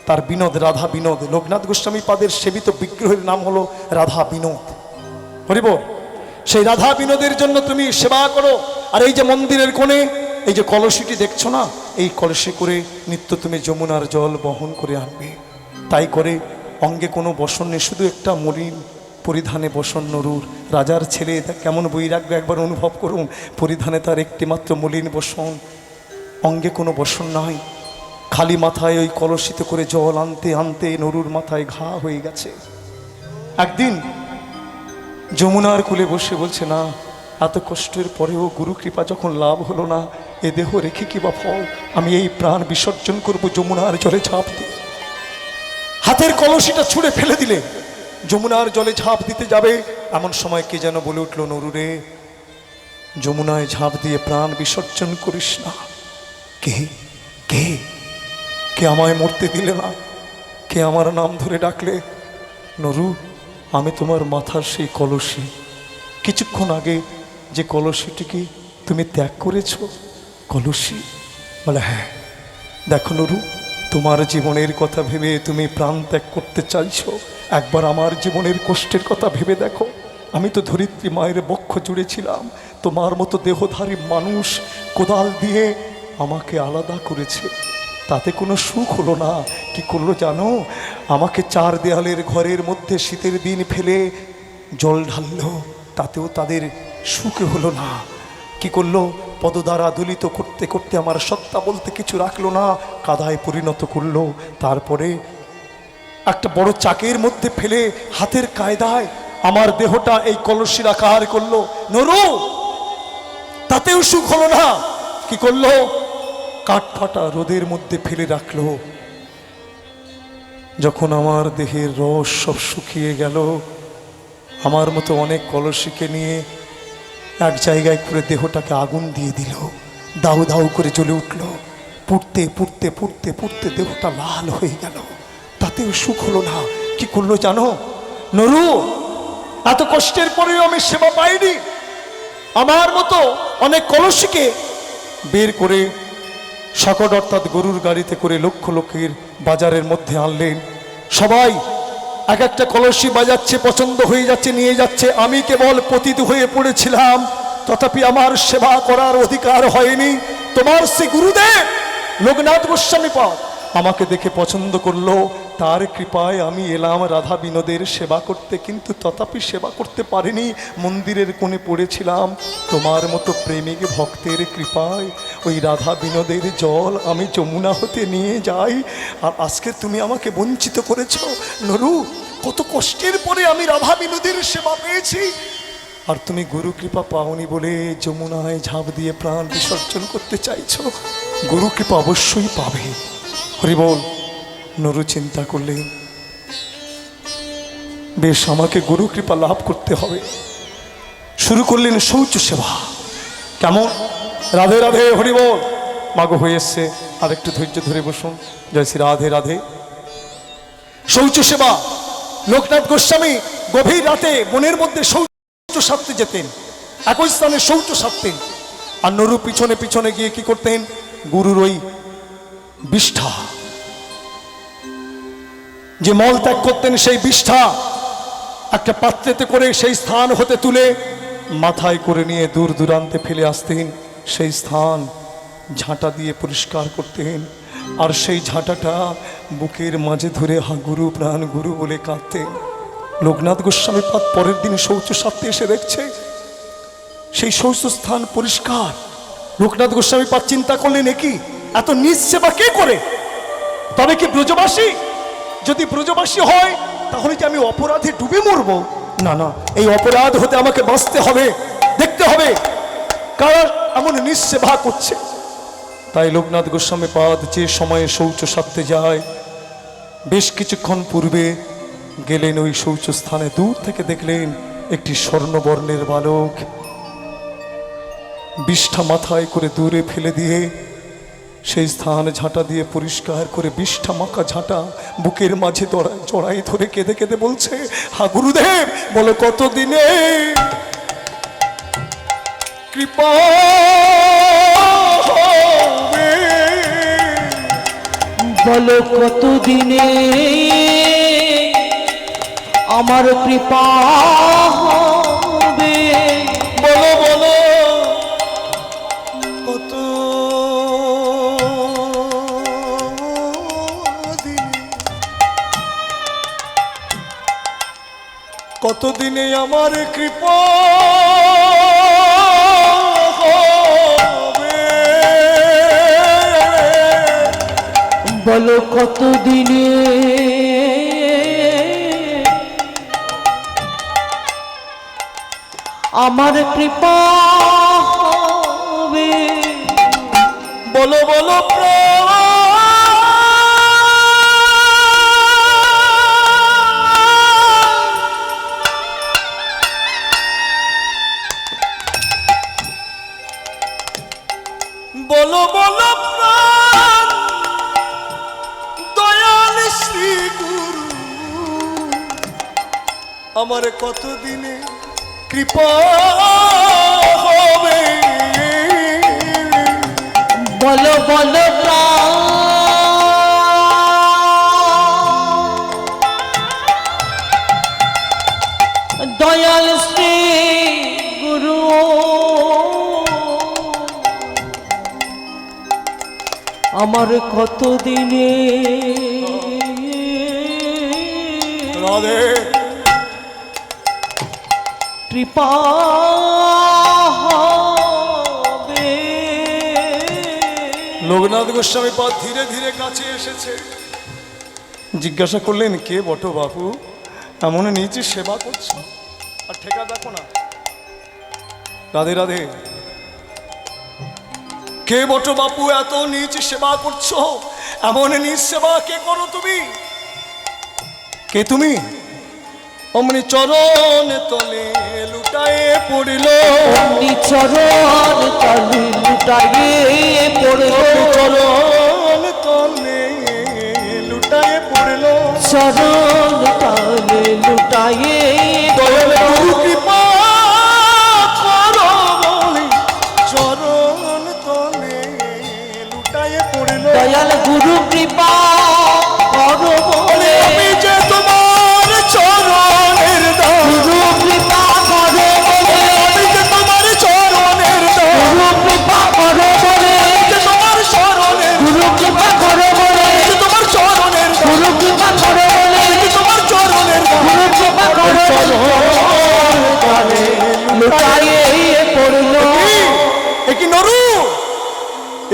তার বিনোদ, রাধা বিনোদ। লোকনাথ গোস্বামী পাদের সেবিত বিগ্রহের নাম হলো রাধা বিনোদ। হরিব। সেই রাধা বিনোদের জন্য তুমি সেবা করো। আর এই যে মন্দিরের কোণে এই যে কলসিটি দেখছো না, এই কলসি করে নিত্য তুমি যমুনার জল বহন করে আনবে। তাই করে অঙ্গে কোনো বসন নেই, শুধু একটা মলিন পরিধানে বসন নরুর। রাজার ছেলে, কেমন বৈরাগ্য একবার অনুভব করুন। পরিধানে তার একটি মাত্র মলিন বসন, অঙ্গে কোনো বসন নাই, খালি মাথায় ওই কলসিতে করে জল আনতে আনতে নরুর মাথায় ঘা হয়ে গেছে। একদিন যমুনার কূলে বসে বলছে, না, এত কষ্টের পরেও গুরু কৃপা যখন লাভ হলো না, এ দেহ রেখে কি বা ফল? আমি এই প্রাণ বিসর্জন করব যমুনার জলে ঝাঁপ দিয়ে। হাতের কলসিটা ছুঁড়ে ফেলে দিলে, যমুনার জলে ঝাঁপ দিতে যাবে, এমন সময় কে যেন বলে উঠল, নরুরে, যমুনায় ঝাঁপ দিয়ে প্রাণ বিসর্জন করিস না। কে কে কে আমায় মরতে দিলে না? কে আমার নাম ধরে ডাকলে? নরু, আমি তোমার মাথার সেই কলসি, কিছুক্ষণ আগে যে কলসিটিকে তুমি ত্যাগ করেছ। কলসি? বলে হ্যাঁ। দেখো নরু, তোমার জীবনের কথা ভেবে তুমি প্রাণ ত্যাগ করতে চাইছো, একবার আমার জীবনের কষ্টের কথা ভেবে দেখো। আমি তো ধরিত্রী মায়ের বক্ষ জুড়েছিলাম, তোমার মতো দেহধারী মানুষ কোদাল দিয়ে আমাকে আলাদা করেছে, তাতে কোনো সুখ হলো না। কি করলো জানো? আমাকে 4 দেয়ালের ঘরের মধ্যে শীতের দিন ফেলে জল ঢাললো, তাতেও তাদের সুখ হলো না। কি করলো? পদদ্বারা দলিত করতে করতে আমার সত্তা বলতে কিছু রাখলো না, কাদায় পরিণত করলো। তারপরে একটা বড় চাকের মধ্যে ফেলে হাতের কায়দায় আমার দেহটা এই কলসির আকার করলো। নরু, তাতেও সুখ হলো না। কি করলো? কাঠ ফাটা রোদের মধ্যে ফেলে রাখলো। যখন আমার দেহের রস সব শুকিয়ে গেল, আমার মতো অনেক কলসিকে নিয়ে এক জায়গায় করে দেহটাকে আগুন দিয়ে দিল, দাউ দাউ করে জ্বলে উঠল। পুড়তে পুড়তে পুড়তে পুড়তে দেহটা লাল হয়ে গেল, তাতেও সুখ হলো না। কি করলো জানো নরু? এত কষ্টের পরেও আমি সেবা পাইনি। আমার মতো অনেক কলসীকে বের করে সকট অর্থাৎ গরুর গাড়িতে করে লক্ষ লক্ষের বাজারের মধ্যে আনলেন। সবাই এক একটা কলসি বাজাচ্ছে, পছন্দ হয়ে যাচ্ছে, নিয়ে যাচ্ছে। আমি কেবল পতিত হয়ে পড়েছিলাম, তথাপি আমার সেবা করার অধিকার হয়নি। তোমার সে গুরুদেব লোকনাথ গোস্বামী পাদ আমাকে দেখে পছন্দ করলো, তার কৃপায় আমি এলাম রাধা বিনোদের সেবা করতে, কিন্তু তথাপি সেবা করতে পারিনি। মন্দিরের কোণে পড়েছিলাম। তোমার মতো প্রেমিক ভক্তের কৃপায় ওই রাধা বিনোদের জল আমি যমুনা হতে নিয়ে যাই, আর আজকে তুমি আমাকে বঞ্চিত করেছ। নরু, কত কষ্টের পরে আমি রাধা বিনোদের সেবা পেয়েছি, আর তুমি গুরু কৃপা পাওনি বলে যমুনায় ঝাঁপ দিয়ে প্রাণ বিসর্জন করতে চাইছো। গুরু কৃপা অবশ্যই পাবে। হরি বল। নরু চিন্তা করলেন, বেশ আমাকে গুরু কৃপা লাভ করতে হবে। শুরু করলেন শৌচ সেবা। কেমন? রাধে রাধে, হরি বল। মাগো হয়ে এসছে, আর একটু ধৈর্য ধরে বসুন। জয় শ্রী রাধে রাধে। শৌচ সেবা। লোকনাথ গোস্বামী গভীর রাতে বনের মধ্যে শৌচ সারতে যেতেন, একই স্থানে শৌচ সারতেন। আর নরু পিছনে পিছনে গিয়ে কি করতেন? গুরুর ওই বিষ্ঠা, যে মল ত্যাগ করতেন, সেই বিষ্ঠা একটা পাত্রেতে করে সেই স্থান হতে তুলে মাথায় করে নিয়ে দূর দূরান্তে ফেলে আসতেন। সেই স্থান ঝাঁটা দিয়ে পরিষ্কার করতেন, আর সেই ঝাঁটাটা বুকের মাঝে ধরে হা গুরু প্রাণ গুরু বলে কাঁদতেন। লোকনাথ গোস্বামী পাদ পরের দিন শৌচ সারতে এসে দেখছে সেই শৌচ স্থান পরিষ্কার। লোকনাথ গোস্বামী পাদ চিন্তা করলেন, একই এত নিজ সেবা কে করে? তবে কি ব্রজবাসী? যদি ব্রজবাসী হয় তাহলে কি আমি অপরাধে ডুবে মরব? না না, এই অপরাধ হতে আমাকে বাঁচতে হবে, দেখতে হবে কারা এমন নিঃসেবা করছে। তাই লোকনাথ গোস্বামী পাদ যে সময়ে শৌচ সারতে যায়, বেশ কিছুক্ষণ পূর্বে গেলেন ওই শৌচ স্থানে। দূর থেকে দেখলেন একটি স্বর্ণবর্ণের বালক বিষ্ঠা মাথায় করে দূরে ফেলে দিয়ে সেই স্থান ঝাঁটা দিয়ে পরিষ্কার করে বিষ্ঠা মাখা ঝাঁটা বুকের মাঝে জড়াই ধরে কেঁদে কেঁদে বলছে, হা গুরুদেব, বলো কতদিনে কৃপা হবে? বলো কতদিনে আমার কৃপা হবে? বলো বলো কত কতদিনে আমার কৃপা হবে? বলো কতদিনে আমার কৃপা হবে? বলো বলো বলো বলো প্রাণ দয়াল শ্রী গুরু, আমার কতদিনে কৃপা হবে? বলো বলো প্রাণ দয়াল শ্রী গুরু, আমার কতদিনে রাধে কৃপা হবে? লোকনাথ গোস্বামী পাদ ধীরে ধীরে কাছে এসেছে। জিজ্ঞাসা করলেন, কে বটো বাপু, এমন নিচে সেবা করছো? আর ঠেকা দেখো না। রাধে রাধে। কে বটো বাপু, এত নিচ সেবা করছো? এমন নিচ সেবা কে করো তুমি? কে তুমি? অমনি চরণ তলে লুটায়ে পড়িল, অমনি চরণ তলে লুটায়ে পড়িল, চরণ চরণ তালে লুটায়ে দয়াল গুরু কৃপা করো বলে চরণ তলে লুটায়ে পড়ল। দয়াল গুরু কৃপা করো বলে আমি যে তোমার চরণের দাস, গুরু কৃপা করো বলে আমি যে তোমার চরণের দাস, গুরু কৃপা করো বলে যে তোমার চরণের, গুরু কৃপা করো বলে যে তোমার চরণের দাস, গুরু কৃপা করো বলে যে তোমার চরণের দাস। গুরু কৃপা করো বলে লুটায়ে পড়ল। একই নরু,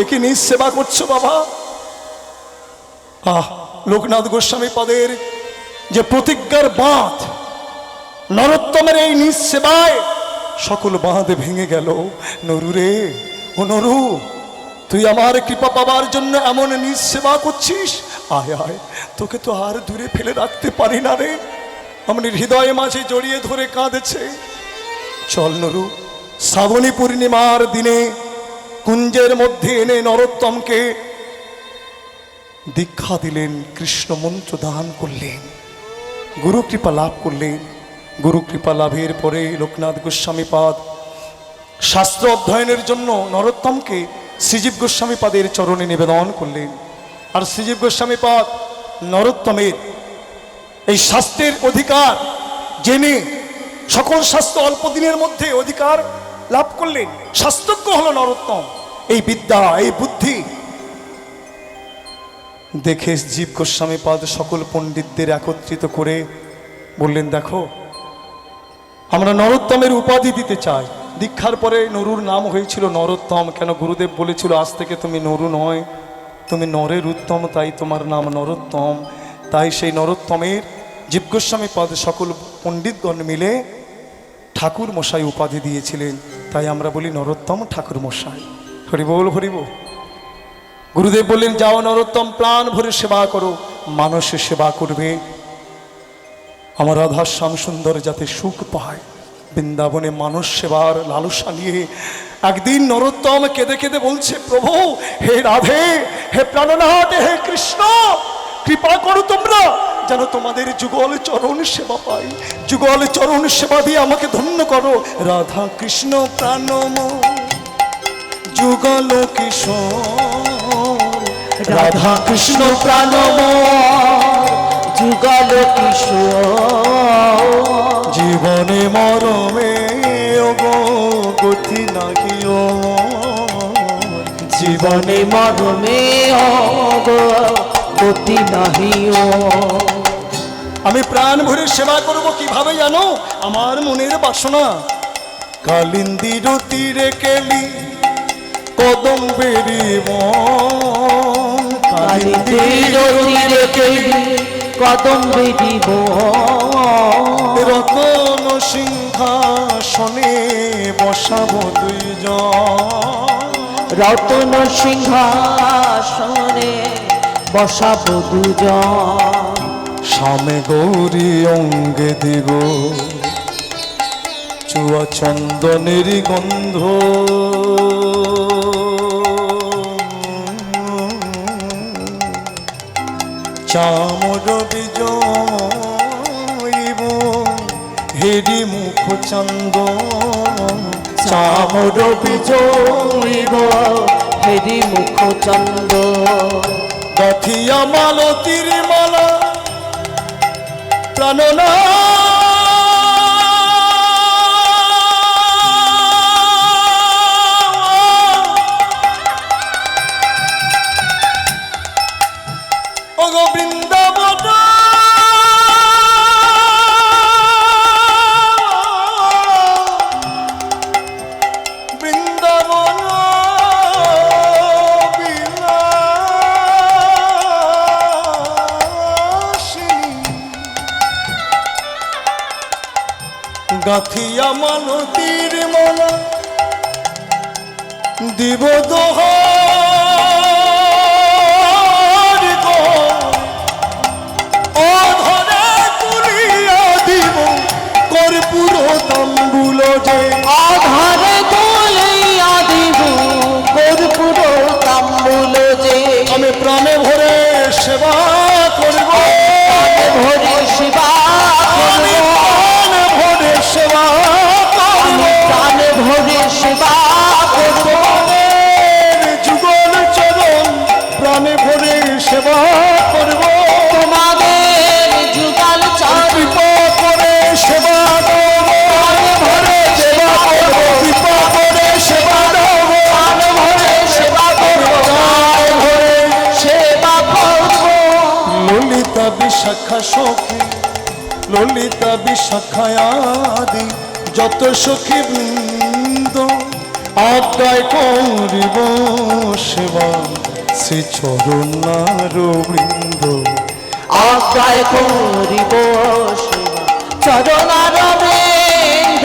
একই নিজ সেবা করছো বাবা। লোকনাথ গোস্বামী পদের যে প্রতিজ্ঞার বাঁধ, নরোত্তমের এই নিজ সেবায় সকল বাঁধ ভেঙে গেল। নরু রে, ও নরু, তুই আমার কৃপা পাবার জন্য এমন নিজ সেবা করছিস। আয় আয়, তোকে তো আর দূরে ফেলে রাখতে পারি না রে। আমার হৃদয়ে মাঝে জড়িয়ে ধরে কাঁদেছে। চল নরু, শ্রাবণী পূর্ণিমার দিনে কুঞ্জের মধ্যে এনে নরোত্তমকে দীক্ষা দিলেন, কৃষ্ণ মন্ত্র দান করলেন, গুরু কৃপা লাভ করলেন। গুরু কৃপা লাভের পরে লোকনাথ গোস্বামীপাদ শাস্ত্র অধ্যয়নের জন্য নরোত্তমকে শ্রীজীব গোস্বামীপাদের চরণে নিবেদন করলেন। আর শ্রীজীব গোস্বামীপাদ নরোত্তমের এই শাস্ত্রের অধিকার জেনে সকল শাস্ত্র অল্প দিনের মধ্যে অধিকার লাভ করলেন। শাস্ত্রজ্ঞ হলো নরোত্তম। এই বিদ্যা, এই বুদ্ধি দেখে জীব গোস্বামীপাদ সকল পণ্ডিতদের একত্রিত করে বললেন, দেখো, আমরা নরোত্তমের উপাধি দিতে চাই। দীক্ষার পরে নরুর নাম হয়েছিল নরোত্তম। কেন? গুরুদেব বলেছিল, আজ থেকে তুমি নরু নয়, তুমি নরের উত্তম, তাই তোমার নাম নরোত্তম। তাই সেই নরোত্তমের জীব গোস্বামীপাদ সকল পণ্ডিতগণ মিলে ঠাকুর মশাই উপাধি দিয়েছিলেন। তাই আমরা বলি নরোত্তম ঠাকুর মশাই। হরিবোল হরিবোল। গুরুদেব বললেন, যাও নরোত্তম, প্রাণ ভরে সেবা করো, মানুষের সেবা করবে, আমার রাধা শ্যাম সুন্দর যাতে সুখ পায়। বৃন্দাবনে মানুষ সেবার লালসা নিয়ে একদিন নরোত্তম কেঁদে কেঁদে বলছে, প্রভু, হে রাধে, হে প্রাণনাথ, হে কৃষ্ণ, কৃপা করো তোমরা যেন তোমাদের যুগল চরণ সেবা পাই। যুগল চরণ সেবা দিয়ে আমাকে ধন্য করো। রাধা কৃষ্ণ প্রাণম যুগল কিশোর, রাধা কৃষ্ণ প্রাণম যুগল কিশোর, জীবনে মরমে ওগো গতি নাহিও, জীবনে মরমে গতি নাহিও। আমি প্রাণ ভরে সেবা করব কিভাবে জানো? আমার মনের বাসনা কালিন্দির তীরে কেলি কদম বেরিব, কালিন্দির তীরে কেলি কদম বেরিব, রতন সিংহাসনে বসাবো দুইজন, রতন সিংহাসনে বসাবো দুজন, শ্যামে গৌরী অঙ্গে দিব চুয়া চন্দনের গন্ধ, চামর বিজয়ব হেরি মুখ চন্দ, চামর বিজয়ব হেরি মুখ চন্দ, গাথিয়া মালতীর মালা প্রাণনা বৃন্দাবন বৃন্দাবন গাথিয়া মালতীর মালা দিব দোহা তাম্বুল যে আধারে তোলাইয়া দিব কর্পূর তাম্বুল যে, আমি প্রাণে ভরে সেবা করব, প্রাণে মনে ভরে সেবা করব, তোমাদের যুগল চরণ কৃপা করে সেবা দেব, মনে ভরে সেবা করব, কৃপা করে সেবা দেব, প্রাণ ভরে সেবা করব, প্রাণ ভরে। সেবা করব। ললিতা বিশাখা সখী, ললিতা বিশাখায়াদি যত সখী বৃন্দ, আজ্ঞায় করিব সেবা শ্রী চরণার বৃন্দ। আজ্ঞায় করিব সেবা চরণার বৃন্দ।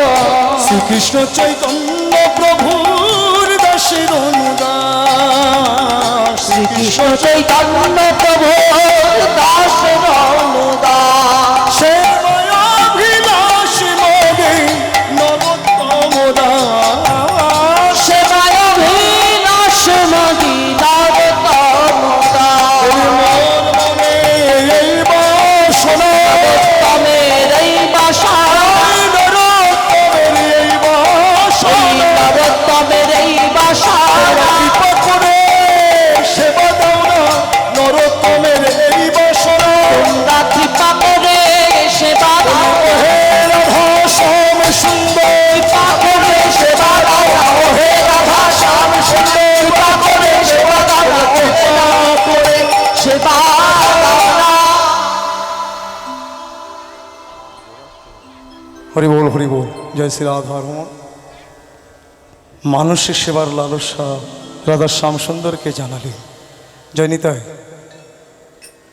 শ্রীকৃষ্ণ চৈতন্য প্রভুর দাসের অনুদাস, শ্রীকৃষ্ণ চৈতন্য প্রভু দাস অনুদাস। সেবায়াভিলাষ মগে নরোত্তম দাস। সেবায় অভিলাষ মগি নরোত্তম দাস। মোর মনে এই বাসনা, তমের এই বাসা, নরোত্তমের এই বাসনা। নরোত্তমের এই বাসা। কৃপা করে সেবা দাও না, নরোত্তমের এই বাসনা। তোমরা কৃপা করে সেবা দাও। হে রাধা শ্যাম সুন্দর, কৃপা করে সেবা দাও। হে রাধা শ্যাম সুন্দর, কৃপা করে সেবা দাও। কৃপা করে সেবা দাও না। হরি বল, হরি বল, জয় শ্রী রাধা রমন। মানুষের সেবার লালসা রাধা শ্যাম সুন্দরকে জানালেন। জয় নিতাই।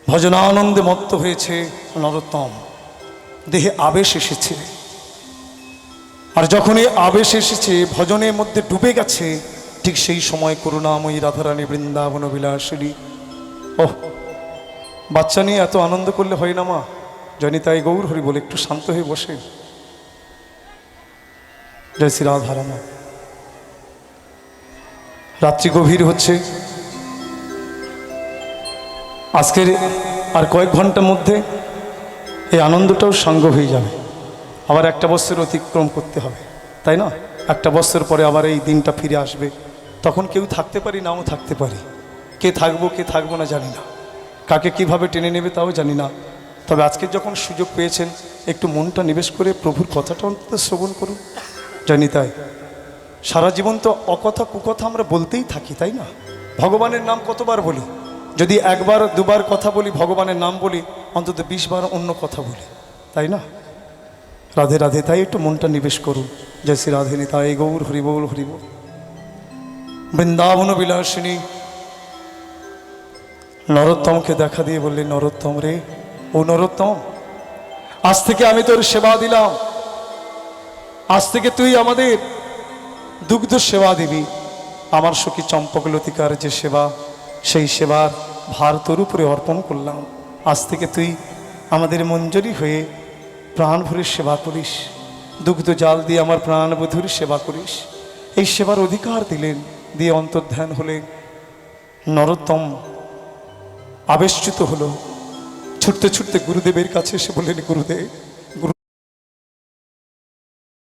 ভজনানন্দে মত্ত হয়েছে নরোত্তম, দেহে আবেশ এসেছে, আর যখন এই আবেশ এসেছে ভজনের মধ্যে ডুবে গেছে, ঠিক সেই সময় করুণাময়ী রাধারানী বৃন্দাবন বিলাসিনী। ওহ, বাচ্চা নিয়ে এত আনন্দ করলে হয় না মা। জয় নিতাই গৌর হরি বলে, একটু শান্ত হয়ে বসে। জয় শ্রী রাধারামা। রাত্রি গভীর হচ্ছে, আজকের আর কয়েক ঘন্টার মধ্যে এই আনন্দটাও সাঙ্গ হয়ে যাবে। আবার একটা বছর অতিক্রম করতে হবে, তাই না? একটা বছর পরে আবার এই দিনটা ফিরে আসবে। তখন কেউ থাকতে পারি, নাও থাকতে পারি। কে থাকবো কে থাকবো না জানি না, কাকে কিভাবে টেনে নেবে তাও জানি না। তবে আজকে যখন সুযোগ পেয়েছেন, একটু মনটা নিবেশ করে প্রভুর কথাটা অন্তত শ্রবণ করুন। জানি তাই সারা জীবন তো অকথা কুকথা আমরা বলতেই থাকি, তাই না? ভগবানের নাম কতবার বলি? যদি একবার দুবার কথা বলি, ভগবানের নাম বলি, অন্তত 20 বার অন্য কথা বলি, তাই না? রাধে রাধে। তাই একটু মনটা নিবেশ করুন। জয় শ্রী রাধে নিতাই গৌর হরি বল, হরি বল। বৃন্দাবন বিলাসিনী নরোত্তমকে দেখা দিয়ে বললেন, নরোত্তম রে, ও নরোত্তম, আজ থেকে আমি তোর সেবা দিলাম। আজ থেকে তুই আমাদের দুগ্ধ সেবা দিবি। আমার সখী চম্পকলতিকার যে সেবা, সেই সেবার ভার তোর উপরে অর্পণ করলাম। আজ থেকে তুই আমাদের মঞ্জরি হয়ে প্রাণ ভরে সেবা করিস, দুগ্ধ জাল দিয়ে আমার প্রাণবধূর সেবা করিস। এই সেবার অধিকার দিলেন, দিয়ে অন্তর্ধান হলে নরোত্তম আবেশচ্যুত হলো। ছুটতে ছুটতে গুরুদেবের কাছে এসে বললেন, গুরুদেব